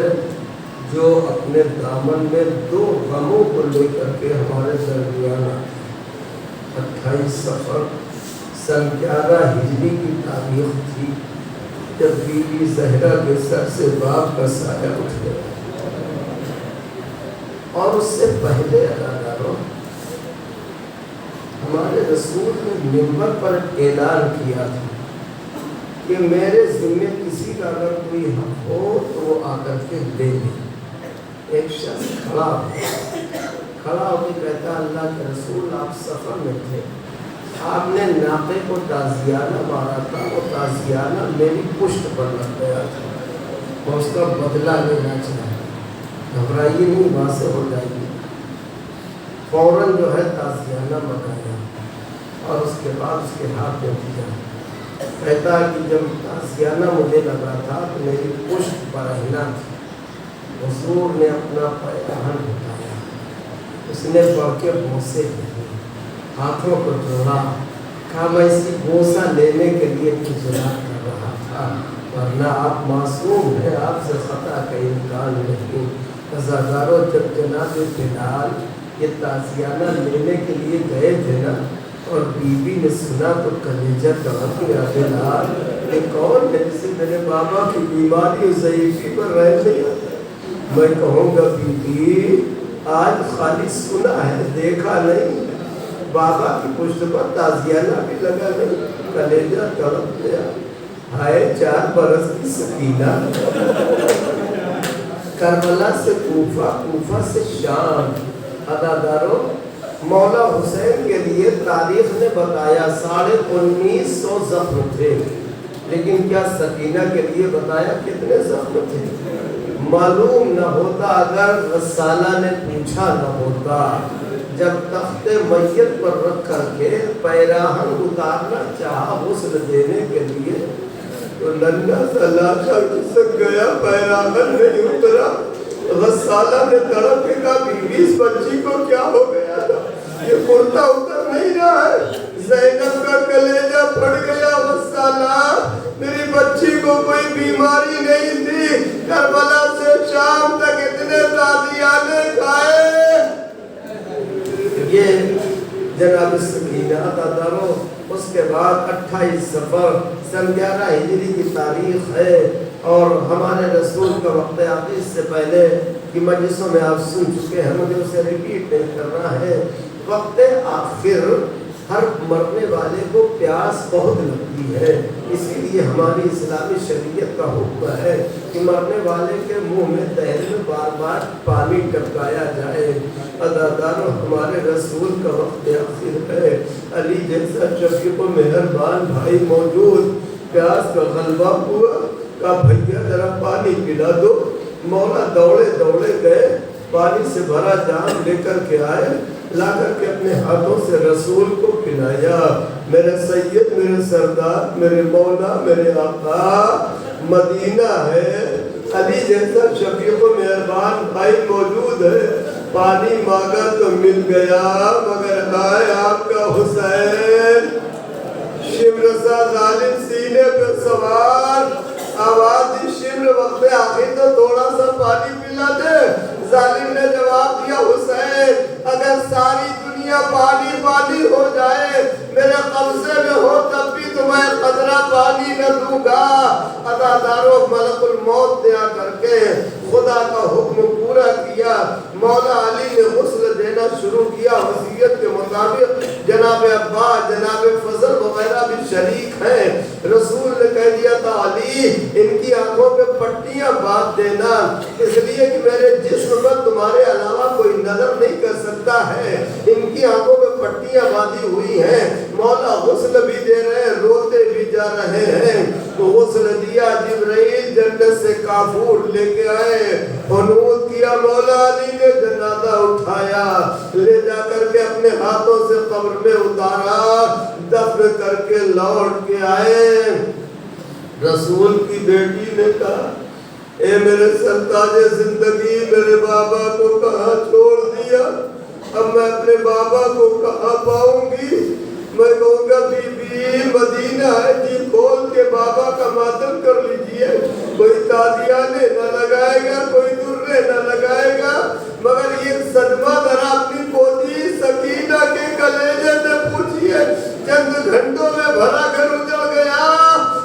جو اپنے دامن میں 2 غموں کو لے کر کے ہمارے درمیان 28 صفر سن 11 ہجری کی تاریخ تھی جب بی بی زہرا کے سر سے باپ کا سایہ اٹھ گیا اور اس سے پہلے اداکاروں ہمارے رسول نے منبر پر اعلان کیا تھا کہ میرے ذمہ کسی کا اگر کوئی حق ہو تو وہ آ کر کے دے دے ایک شخص کھڑا کھڑا ہو کے کہتا اللہ کے رسول آپ سفر میں تھے، آپ نے ناقے کو تازیانہ مارا تھا، وہ تازیانہ میری پشت پر لگ گیا تھا، میں اس کا بدلہ لینا چاہتا، گھبرائیے نہیں، وہاں سے ہو جائے گی۔ فوراً جو ہے تازیانہ منگایا اور اس کے بعد اس کے ہاتھ میں دیا۔ کہتا ہے کہ جب تازیانہ مجھے لگا تھا تو میری پشت برہنہ تھی، حضور نے اپنا پیراہن اٹھایا، اس نے بڑھ کے بوسے دیے، ہاتھوں کو جوڑا، کہا میں اسی بوسہ لینے کے لیے انتظار کر رہا تھا، ورنہ آپ معصوم ہیں، آپ سے خطا کا امکان نہیں۔ عزادارو جب جناب بلال یہ تازیانہ لینے کے لیے گئے تھے نا، اور بی بی نے سنا تو کلیجہ تڑپ گیا، بلال یہ کون ہے جسے میرے بابا کی بیماری و ضعیفی پر رہ نہیں آتا؟ میں کہوں گا بی بی آج خالی سنا ہے دیکھا نہیں، بابا کی پشت پر تازیانہ بھی لگا نہیں، کلیجہ تڑپ گیا۔ ہائے 4 برس کی سکینہ، کربلا سے کوفہ، کوفہ سے شام۔ عزادارو مولا حسین کے لیے تاریخ نے بتایا 1950 زخم تھے، لیکن کیا سکینہ کے لیے بتایا کتنے زخم تھے؟ معلوم نہ ہوتا اگر رسالہ نے پوچھا نہ ہوتا۔ جب تخت میت پر رکھ کر کے پیراہن اتارنا چاہا غسل دینے کے لیے تو ننھا سا لاشا کھسک گیا، پیراہن نہیں اترا۔ رسالہ نے تڑپ کے کہا بیوی اس بچی کو کیا ہو گیا تھا، یہ کرتا اتر نہیں رہا ہے۔ زینب کا کلیجہ پھٹ گیا، رسالہ میری بچی کو کوئی بیماری نہیں تھی، کربلا سے شام تک اتنے تازیانے کھائے۔ یہ جناب سکینہ عزادارو اس کے بعد 28 صفر سن 11 ہجری کی تاریخ ہے، اور ہمارے رسول کا وقت عقیق سے پہلے کی مجلسوں میں آپ سن چکے ہیں، مجھے اسے ریپیٹ نہیں کرنا ہے۔ وقت آخر ہر مرنے والے کو پیاس بہت لگتی ہے، اسی لیے ہماری اسلامی شریعت کا حکم ہے کہ مرنے والے کے منہ میں تہر میں بار بار پانی ٹپکایا جائے۔ عزادارو ہمارے رسول کا وقت آخر ہے، علی جیسا شفیق و مہربان بھائی موجود، پیاس کا غلبہ ہوا، کہا بھیا ذرا پانی پلا دو۔ مولا دوڑے دوڑے گئے، پانی سے بھرا جام لے کر کے آئے، لا کر کے اپنے ہاتھوں سے رسول کو پلایا۔ میرے سید، میرے سردار، میرے مولا، میرے آقا، مدینہ ہے، علی جیسا شفیق و مہربان بھائی موجود ہے، پانی مانگا تو مل گیا، مگر آئے آپ کا حسین شمر سا ظالم سینے پہ سوار، آواز دی شمر وقت آخر تو تھوڑا سا پانی پلا دے۔ ظالم نے جواب دیا حسین اگر ساری دنیا پانی پانی ہو جائے میرے قبضے میں ہو تب بھی تمہیں قطرہ پانی نہ دوں گا۔ عزادارو ملک الموت نے آ کر کے خدا کا حکم پورا کیا، مولا علی نے غسل دینا شروع کیا وصیت کے مطابق، جناب عباس، جناب فضل وغیرہ بھی شریک ہیں۔ رسول نے کہہ دیا تھا علی ان کی آنکھوں پہ پٹیاں باندھ دینا، اس لیے کہ میرے جسم پر تمہارے علاوہ کوئی نظر نہیں کر سکتا ہے، ان کی آنکھوں پہ پٹیاں باندھی ہوئی ہیں۔ مولا غسل بھی دے رہے ہیں، روتے بھی جا رہے ہیں، تو غسل دیا، جبرائیل جنت سے کافور لے کے آئے، حنوط کیا، مولا علی نے جنازہ اٹھایا، لے جا کر کے اپنے ہاتھوں سے قبر میں اتارا، دفن کر کے لوٹ کے آئے۔ رسول کی بیٹی نے کہا اے میرے سرتاج زندگی، میرے بابا کو کہاں چھوڑ دیا، اب میں اپنے بابا کو کہاں پاؤں گی؟ میں کہوں گا بی بی مدینہ ہے جی، کھول کے بابا کا ماتم کر لیجئے، کوئی تازیانے نہ لگائے گا، کوئی درے نہ لگائے گا، مگر یہ صدمہ ذرا اپنی پوتی سکینہ کے کلیجے سے پوچھئے، چند گھنٹوں میں بھرا گھر اجڑ گیا،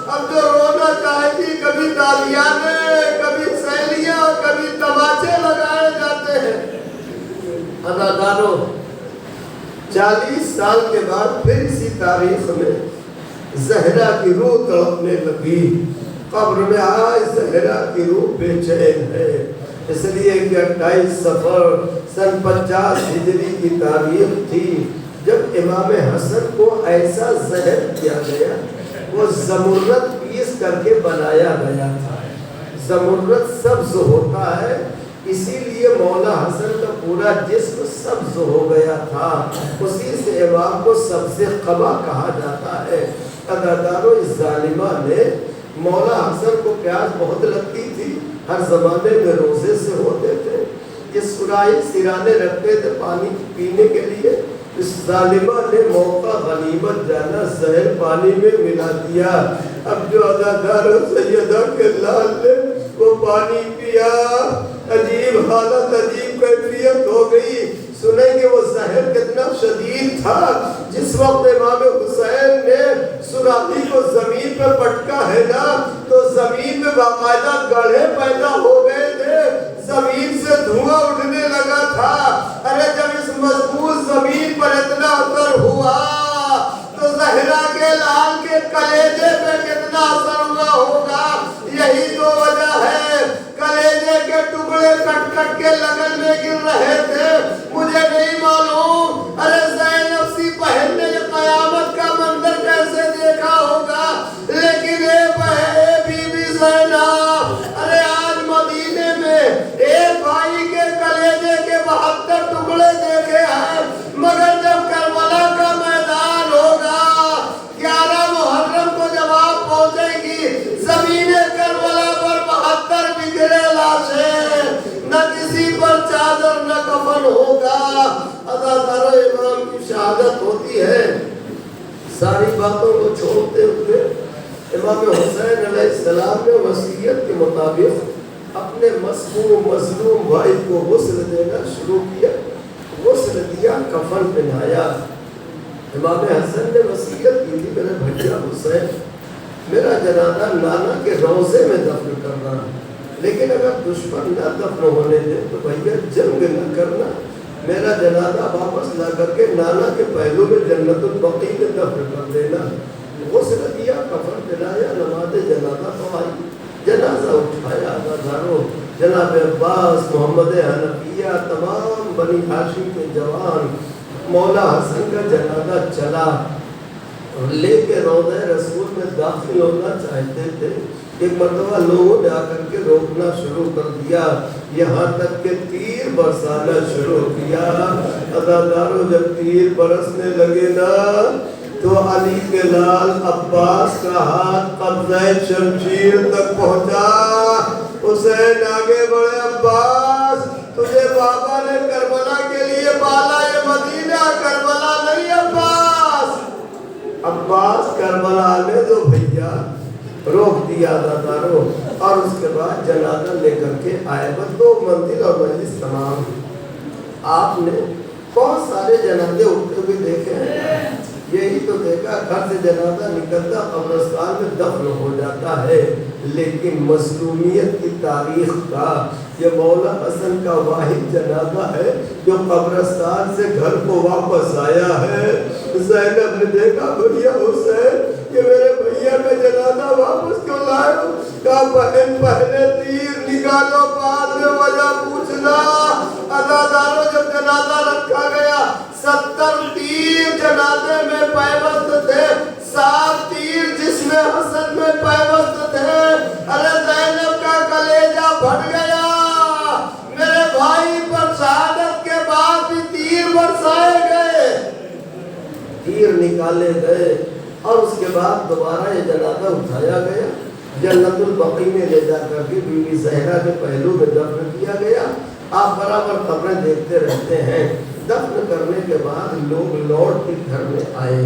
اب جو رونا چاہے گی کبھی تازیانے، کبھی سیلیاں، کبھی تماچے لگائے جاتے ہیں۔ عزادارو 40 سال کے بعد پھر اسی تاریخ میں زہرا کی روح تڑپنے لگی، قبر میں آج زہرا کی روح بے چین ہے، اس لیے کہ 28 صفر سن 50 ہجری کی تاریخ تھی جب امام حسن کو ایسا زہر کیا گیا، وہ زمرد پیس کر کے بنایا گیا تھا۔ زمرد سبز ہوتا ہے، اسی لیے مولا حسن کا پورا جسم سبز ہو گیا تھا، اسی سے امام کو سبز قبا کہا جاتا ہے۔ ادادارو اس ظالمہ نے مولا حسن کو پیاس بہت لگتی تھی، ہر زمانے میں روزے سے ہوتے تھے، یہ سراہی سرانے رکھتے تھے پانی پینے کے لیے۔ اس ظالمہ نے موقع غنیمت جانا زہر پانی میں ملا دیا۔ اب جو ادادار سیدہ کے لال نے وہ پانی پیا، عجیب حالت عجیب کیفیت ہو گئی۔ سنیں گے وہ زہر کتنا شدید تھا۔ جس وقت امام حسین نے سراہی کو زمین پہ پٹکا ہے نا، تو زمین میں باقاعدہ گڑھے پیدا ہو گئے تھے، زمین سے دھواں اٹھنے لگا تھا۔ ارے جب اس مضبوط زمین پر اتنا اثر ہوا تو زہرا کے لال کے کلیجے پہ کتنا اثر ہوا ہوگا۔ یہی تو وجہ ہے کلیجے کے ٹکڑے کٹ کٹ کے لگن میں گر رہے تھے۔ مجھے نہیں معلوم ارے زینب سی بہن نے یہ قیامت کا منظر کیسے دیکھا ہوگا، لیکن اے بی بی زینب، ارے آج مدینے میں ایک بھائی کے کلیجے کے 72 ٹکڑے دیکھے ہیں، مگر جب کربلا کا میدان ہوگا 11 محرم کو جب آپ پہنچیں گی، زمین کربلا پر 72 بکھرے لاشیں، نہ کسی پر چادر نہ کفن ہوگا۔ ادادارو امام کی شہادت ہوتی ہے، ساری باتوں کو چھوڑتے ہوئے امام حسین علیہ السلام نے وصیت کے مطابق اپنے مسموم مظلوم بھائی کو غسل دینا شروع کیا، غسل دیا، کفن پہنایا۔ امام حسن نے وصیت کی تھی میرے بھیا حسین میرا جنازہ نانا کے روضے میں دفن کرنا، لیکن اگر دشمن نہ دفن ہونے دے تو بھیا جنگ نہ کرنا، میرا جنازہ واپس لا کر کے نانا کے پہلو میں جنت البقیع میں دفن کر دینا۔ غسل دیا، کفن پہنایا، نماز جنازہ پڑھائی، جنازہ اٹھایا۔ ادادارو جناب عباس، محمد حنفیہ، تمام بنی ہاشم کے جوان مولا حسن کا جنازہ چلا اور لے کے روضہ رسول میں داخل ہونا چاہتے تھے۔ ایک مرتبہ لوگوں نے آ کر کے روکنا شروع کر دیا، یہاں تک کہ تیر برسانا شروع کیا۔ ادادارو جب تیر برسنے لگے نا تو علی کے لال عباس کا ہاتھ قبضہ شمشیر تک پہنچا۔ حسین آگے بڑھے، عباس تجھے بابا نے کربلا کے لیے پالا، یہ مدینہ کربلا نہیں عباس۔ عباس کربلا آنے دو بھیا، روک دیا ادادارو، اور اس کے بعد جنازہ لے کر کے آئے۔ بس 2 منزل اور مجلس تمام۔ آپ نے بہت سارے جنازے اٹھتے ہوئے دیکھے ہیں، یہی تو دیکھا گھر سے جنازہ نکلتا قبرستان میں دفن ہو جاتا ہے، لیکن مظلومیت کی تاریخ کا یہ مولا حسن کا واحد جنازہ ہے جو قبرستان سے گھر کو واپس آیا ہے۔ زینب نے دیکھا بھیا حسین کہ میرے بھیا کا جنازہ واپس کیوں لائے ہو؟ کہا بہن پہلے تیر نکالو بعد میں وجہ پوچھنا۔ ادادارو جب جنازہ رکھا گیا 70 تیر جنازے میں پیوست تھے، 7 تیر جسم حسن میں پیوست تھے۔ ارے زینب کا کلیجہ پھٹ گیا، میرے بھائی پر شہادت کے بعد بھی تیر برسائے گئے، تیر نکالے گئے، اور اس کے بعد دوبارہ یہ جنازہ اٹھایا گیا، جنت البقیع میں لے جا کر کے بی بی زہرا کے پہلو میں دفن کیا گیا۔ آپ برابر خبریں دیکھتے رہتے ہیں۔ دفن کرنے کے بعد لوگ لوٹ کے گھر میں آئے،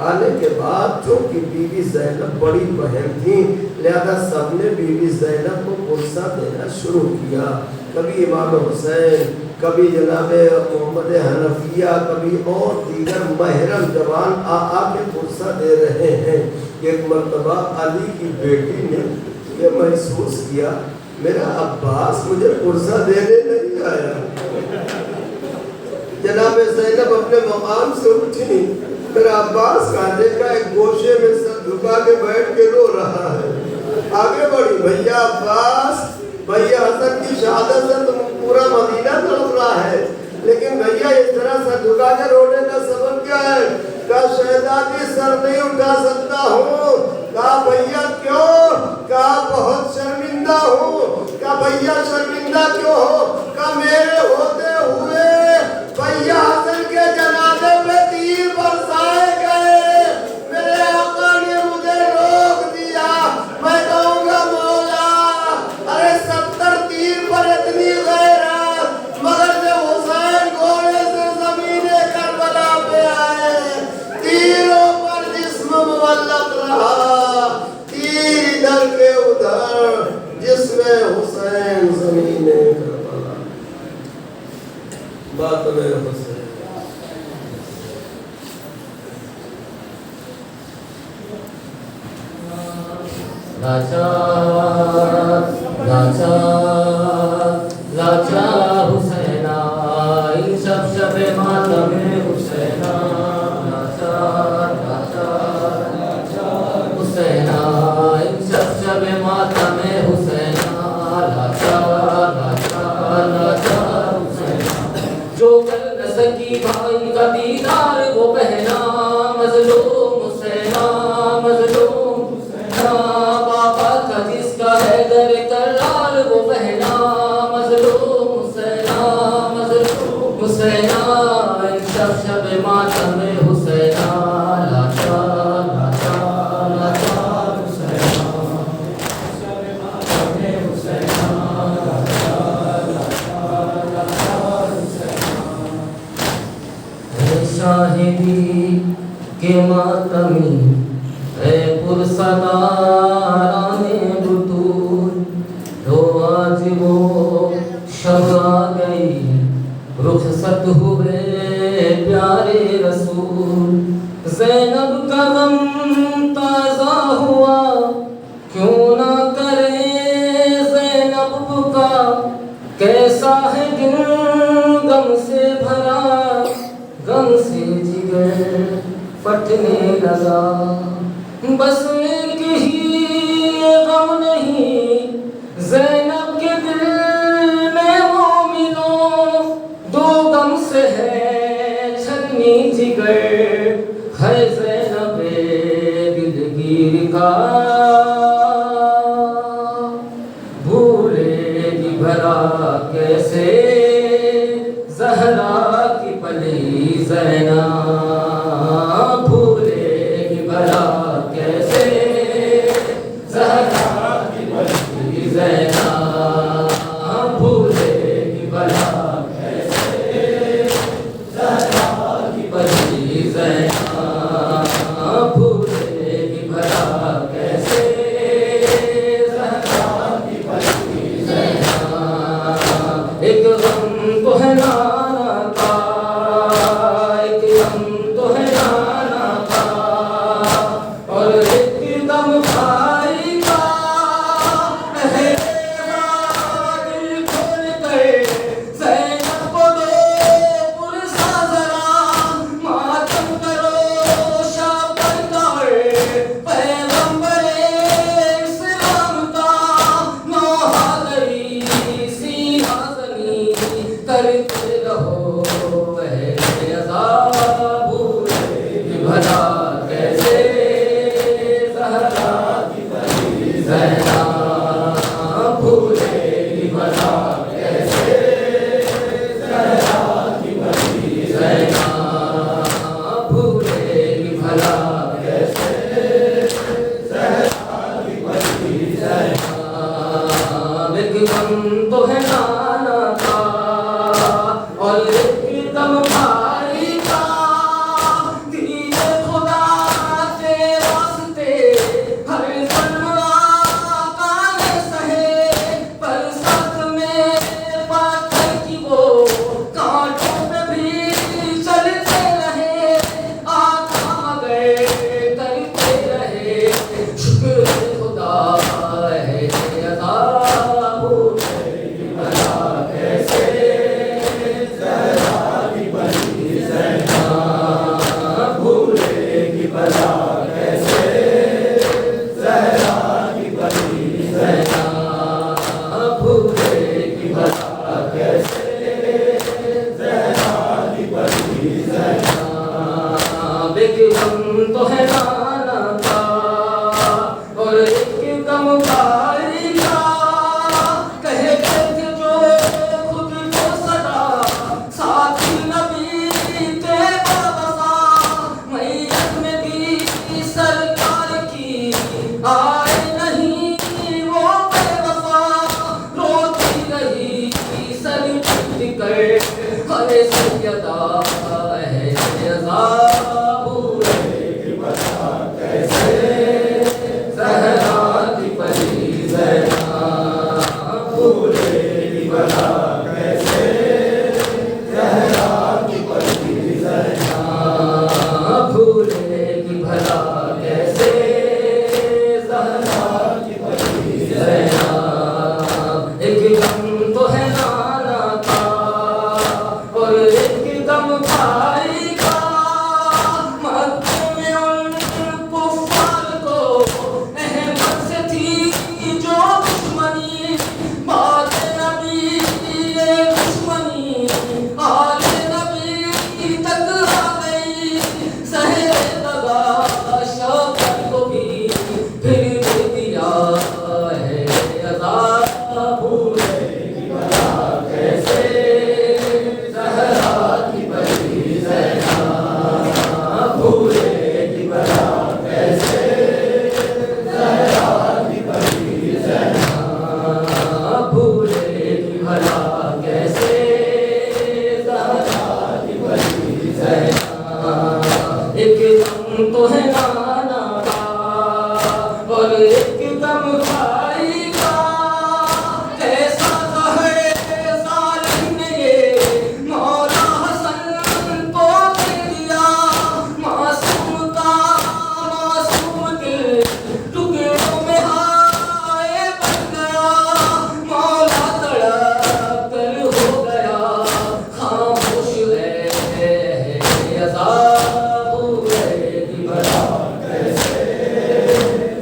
آنے کے بعد چونکہ بی بی زینب بڑی بہن تھی لہذا سب نے بی بی زینب کو پرسہ دینا شروع کیا۔ کبھی امام حسین، کبھی جناب محمد حنفیہ، کبھی اور دیگر محرم جوان آ کے پرسہ دے رہے ہیں۔ ایک مرتبہ علی کی بیٹی نے یہ محسوس کیا میرا عباس مجھے پرسہ دینے نہیں آیا۔ جناب زینب اپنے مقام سے اٹھی، میرا عباس کا دیکھا ایک گوشے میں سر جھکا کے بیٹھ کے رو رہا ہے۔ آگے بڑھی، بھیا عباس، بھیا حسن کی شہادت سے تم پورا مدینہ تڑپ رہا ہے، لیکن بھیا اس طرح سر جھکا کے رونے کا سبب کیا ہے؟ کہا شہزادی سر نہیں اٹھا سکتا ہوں۔ کہا بھیا کیوں؟ کہا بہت شرمندہ ہوں۔ کہا بھیا شرمندہ کیوں ہو؟ کہا میرے ہوتے ہوئے بھیا حسن کے جنازے میں تیر برسائے گئے، میرے آقا نے مجھے روک دیا، میں کہوں گا مولا ارے 70 تیر پر اتنی غیرت، مگر جب حسین گھوڑے سے زمین کربلا پہ آئے تیروں پر جسم معلق رہا، تیر ادھر کے ادھر جسم حسین زمین کربلا، بات میں حسین لاچار لاچار لاچار حسینہ ان شب شب ماتم حسینہ، لاچار لاچار لاچار حسینہ ان شب شب ماتم حسینہ، لاچار لاچار لاچار حسینہ جو کر نہ سکی بھائی کا دیدار وہ پہنا، مظلوم حسینہ مظلوم بابا کا جس کا ہے در کرار وہ بہنا، مظلوم حسینہ مظلوم حسینہ ان شب شب ماتم حسینہ، لاچار لاچار لاچار حسینہ شب ماتم حسینہ، لاچار لاچار لاچار حسینہ اے شاہدی کے ماتمی اے پرسداران بطول، تو آج وہ شب آ گئی رخصت ہوئے پیارے رسول، زینب کا غم تازہ ہوا کیوں نہ کرے زینب بکا، کیسا ہے دل غم سے بھرا، غم سے جگر پھٹنے لگا، بس ایک ہی غم نہیں زینب کے دل میں مومنوں، دو غم سے ہے چھلنی جگر، ہے زینب دلگیر کا بھولے گی بھلا کیسے زہرا کی پلی زینب، بھولے گی بھلا کیسے زہرا کی پلی زینب، بھولے گی بھلا کیسے زہرا کی پلی زینب، بھولے گی بھلا کیسے زہرا کی پلی زینب، ایک غم تو ہے نانا کا، ایک غم تو ہے نانا کا، اور ایک غم بھائی کا، ہے دل کھول کر زینب کو دو پرسا ذرا، ماتم کرو شب کا پیغمبر اسلام کا، نوحہ گئی سینہ زمین کرتے رہو اہل عذاب، بھولے گی بھلا کیسے زہرا کی پلی زینب، بھولے گی بھلا کیسے زہرا کی پلی زینب، بھولے گی بھلا کیسے زہرا کی پلی زینب، ایک غم تو ہے نانا کا اور ایک غم بھائی کا، دین خدا کے واسطے ہر ظلم آقا نے سہے، پر ساتھ میں پاتھر کی وہ کانٹوں پہ بھی چلتے رہے، آقا مگر کرتے رہے شکر خدا ہے عذاب، بھولے گی بھلا کیسے زہرا کی پلی سیدہ ہے رضا بھولے گی بھلا کیسے زہرا کی پری زینب بھولے گی بھلا کیسے زہرا کی پری زینب بھولے گی بھلا کیسے زہرا کی پری زینب ایک دم تو ہے نانا کا اور ایک دم بھائی کا مکے میں ان کفار کو احمد سے تھی جو دشمنی بات نبی یہ دشمنی آل نبی تک آ گئی سہے لگا شوکت کو بھی پھر دیا ہے عذاب بھولے گی بھلا کیسے زہرا کی پری زینب بھولے گی بھلا کیسے زہرا کی پری زینب بھولے گی بھلا کیسے زہرا کی پری زینب ایک دم تو ہے نانا کا اور ایک دم بھائی کا کیسا ظہر ظالم نے یہ مولا حسن کو دے دیا معصوم کا معصوم دل ٹکڑوں میں ہائے بن گیا مولا تڑپ کر ہو گیا خاموش ہے عذاب بھولے گی بھلا کیسے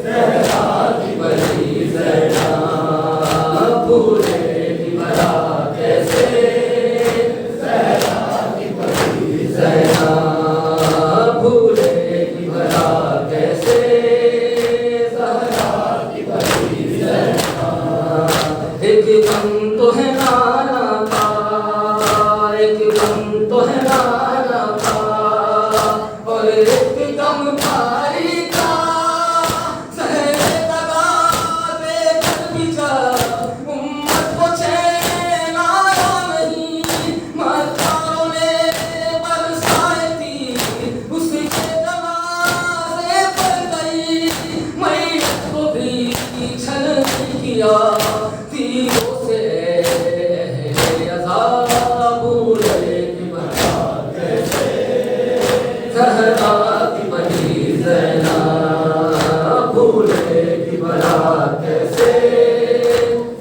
زہرا کی پری زینب بھولے گی بھلا کیسے زہرا کی پری زینب بھولے گی بھلا کیسے زہرا کی پری زینب ایک دم تو ہے نانا کا ایک دم تو ہے نانا کا اور ایک دم بھائی کا سہرے لگا دے کر بھی جا امت کو چین آیا نہیں مکاروں نے برسائے تھی اس کے دروازے پر گئی میت کو بھی چھل نہیں کیا تیروں سے عذاب بھولے گی بھلا کیسے زہرا کی پری زینب بھولے گی بھلا کیسے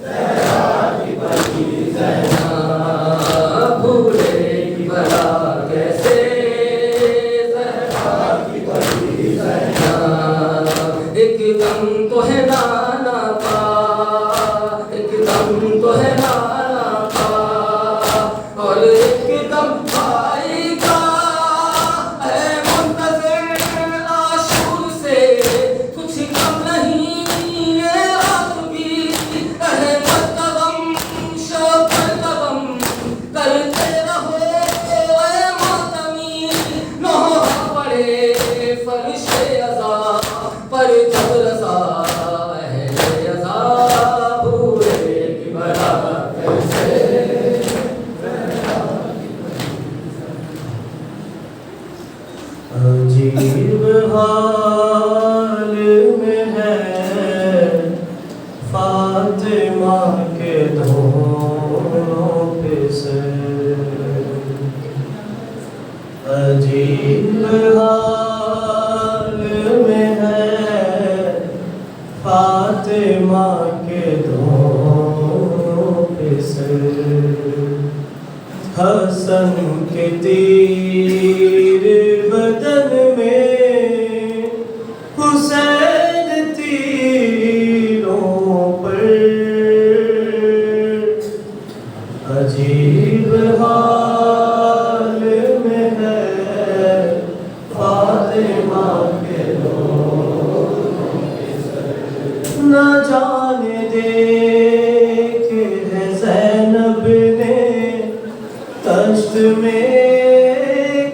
زہرا کی پری زینب بھولے گی بھلا کیسے زہرا کی پری زینب ایک دم تو ہے نانا کا ایک دم تو ہے نانا کا اور ایک دم بھائی کا ہے منتظر عاشور سے کچھ کم نہیں یہ رات بھی احمد کا غم شوکت کا غم کرتے رہو اے ماتمی نوحہ پڑے فرش عزا پر جب رسا ہے عذاب بھولے گی بھلا کیسے عجیب حال میں ہے فاطمہ کے دونوں پہ سر عجیب حال میں ہے فاطمہ کے دونوں پہ سر حسن کے تیر بدن میں حسین تیروں پر عجیب حال میں ہے فاطمہ کے دونوں نہ جانے دے کہ ہے زینب نے تشت میں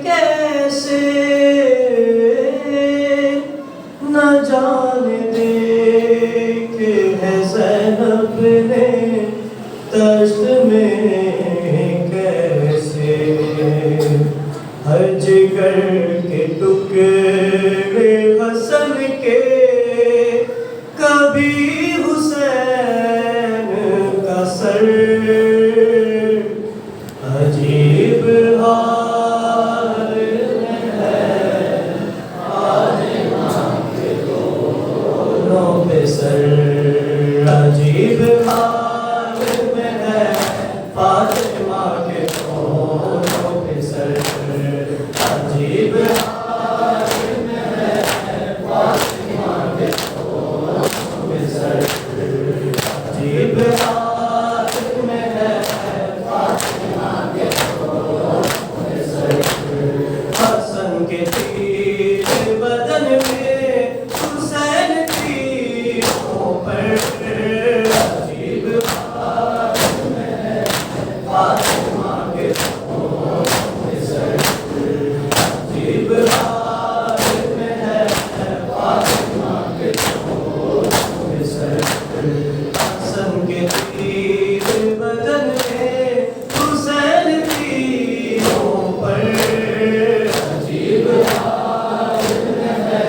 کیسے نہ جانے دے کہ ہے زینب نے تشت میں کیسے کر کے ٹکڑے حسن کے کبھی حسین کا سر عجیب حال میں ہے فاطمہ کے دونوں پہ سر عجیب حال میں ہے فاطمہ کے دونوں پہ سر عجیب حال میں ہے فاطمہ کے دونوں پہ سر عجیب حال میں ہے فاطمہ کے دونوں پہ سر حسن کے تیر بدن میں حسین تیروں پر عجیب حال میں ہے فاطمہ کے دونوں پہ سر عجیب حال میں ہے فاطمہ کے دونوں پہ سر حسن کے تیر بدن میں حسین تیروں پر عجیب حال میں ہے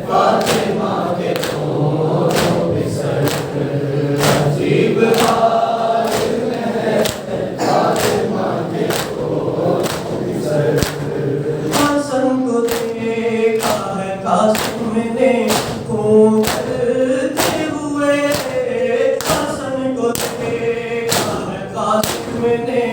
فاطمہ کے دونوں پہ سر عجیب حال میں ہے فاطمہ کے دونوں پہ سر حسن کو دیکھا ہے قاسم نے خون کرتے ہوئے حسن کو دیکھا ہے قاسم نے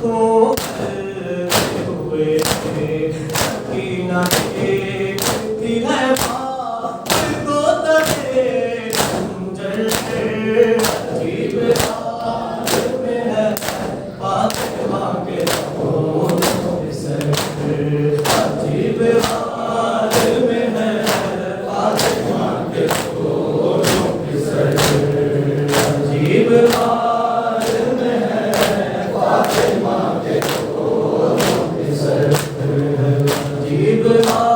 خون کرتے ہوئے سکینہ دیکھتی ہے باپ کو تڑے خنجر عجیب حال میں ہے فاطمہ کے دونوں پہ سر عجیب حال میں ہے فاطمہ کے دونوں پہ سر عجیب حال میں ہے فاطمہ کے دونوں پہ سر عجیب حال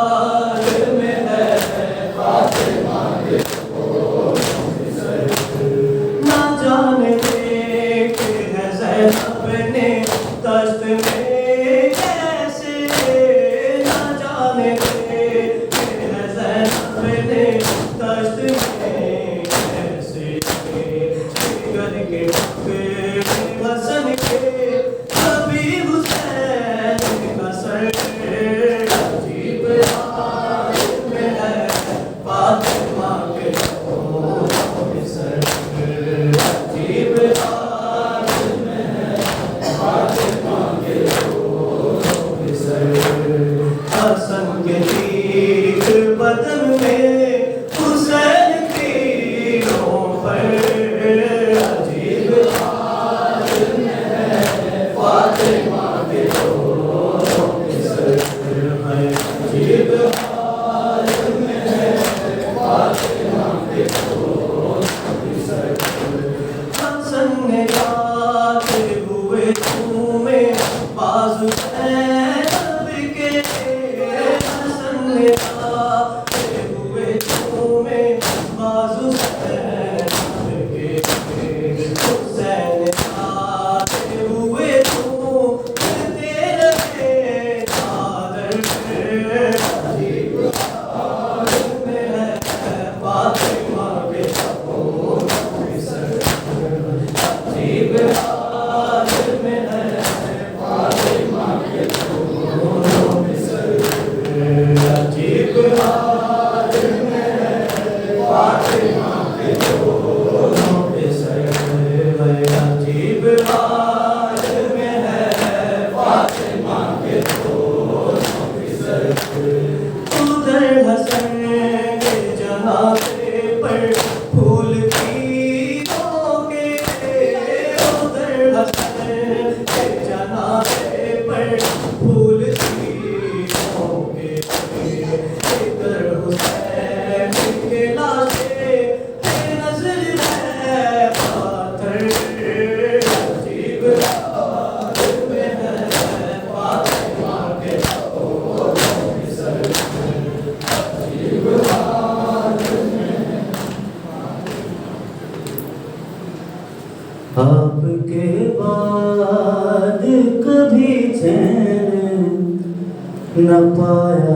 نہ پایا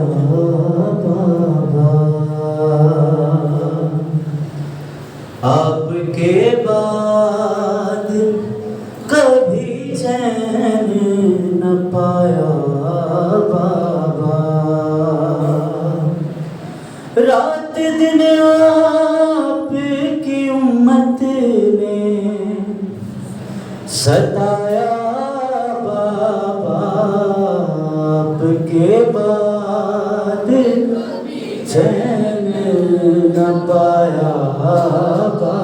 بابا آپ کے بعد کبھی چین نہ پایا بابا رات دن آپ کی امت نے ستایا بابا آپ کے بعد چین نہ پایا بابا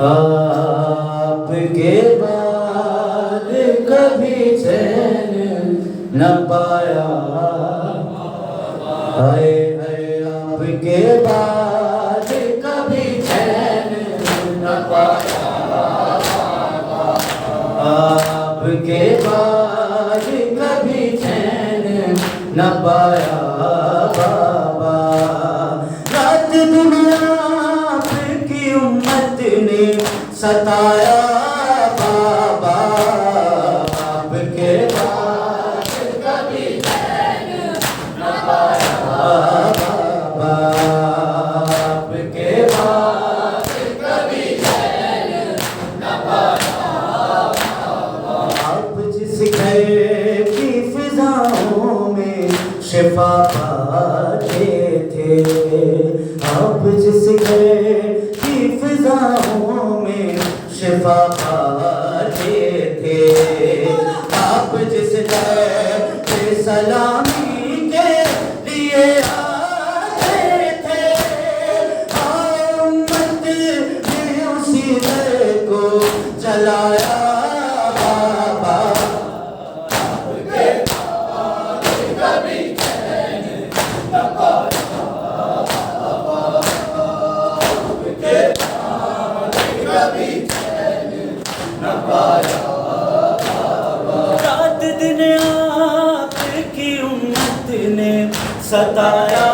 آپ کے بعد کبھی چین نہ پایا ہائے ہائے آپ کے بعد کبھی چین نہ پایا آپ کے بعد کبھی چین نہ پایا بابا رات دنیا آپ کی امت نے ستایا بابا آپ کے بعد کبھی چین نہ پایا بابا آپ کے بعد کبھی چین نہ پایا آپ جس گھر کی فضاؤں میں شفا پاتے تھے آپ جس گھر کی فضاؤں میں شفا پاتے تھے آپ جس گھر پہ سلامی کے لیے آتے تھے امت نے اسی در کو چلایا بابا رات دن آپ کی امت نے ستایا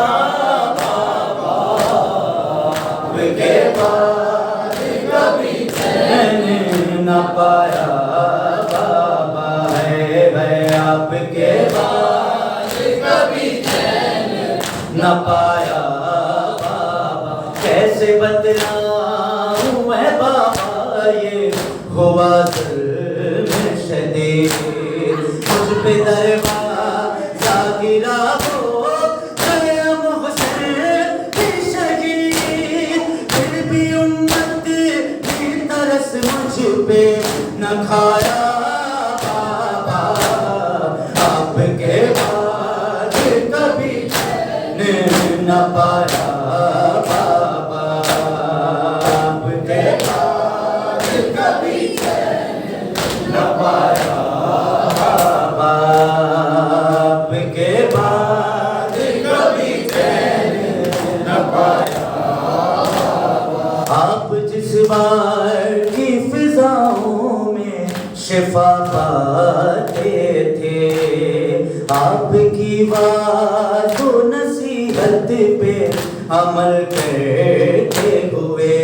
بابا آپ کے بعد کبھی چین نہ پایا بابا ہے آپ کے بعد کبھی چین نہ پایا بابا کیسے بتلاؤں میں بابا یہ ہوا ظلم شدید مجھ پہ دروازہ گرا ہو گیا محسن کی شہید پھر بھی امت کی ترس مجھ پہ نہ کھایا بابا آپ کے بعد کبھی چین نہ پایا بابا آپ کے بعد کبھی چین نہ پایا بابا آپ کے بعد کبھی چین نہ پایا آپ جس بار کی فضاؤں میں شفا پاتے تھے آپ کی بات و نصیحت پہ عمل کرتے ہوئے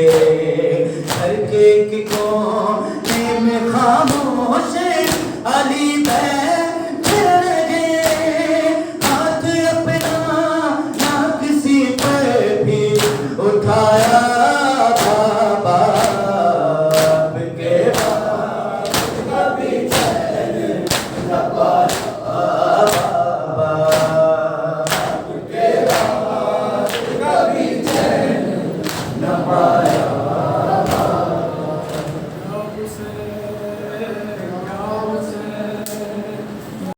ہر کے کونے میں خاموش علی بیٹھ رہے ہاتھ اپنا نہ کسی پر بھی اٹھایا بابا آپ کے بعد کبھی چین نہ پایا بابا آپ کے بعد کبھی چین نہ پایا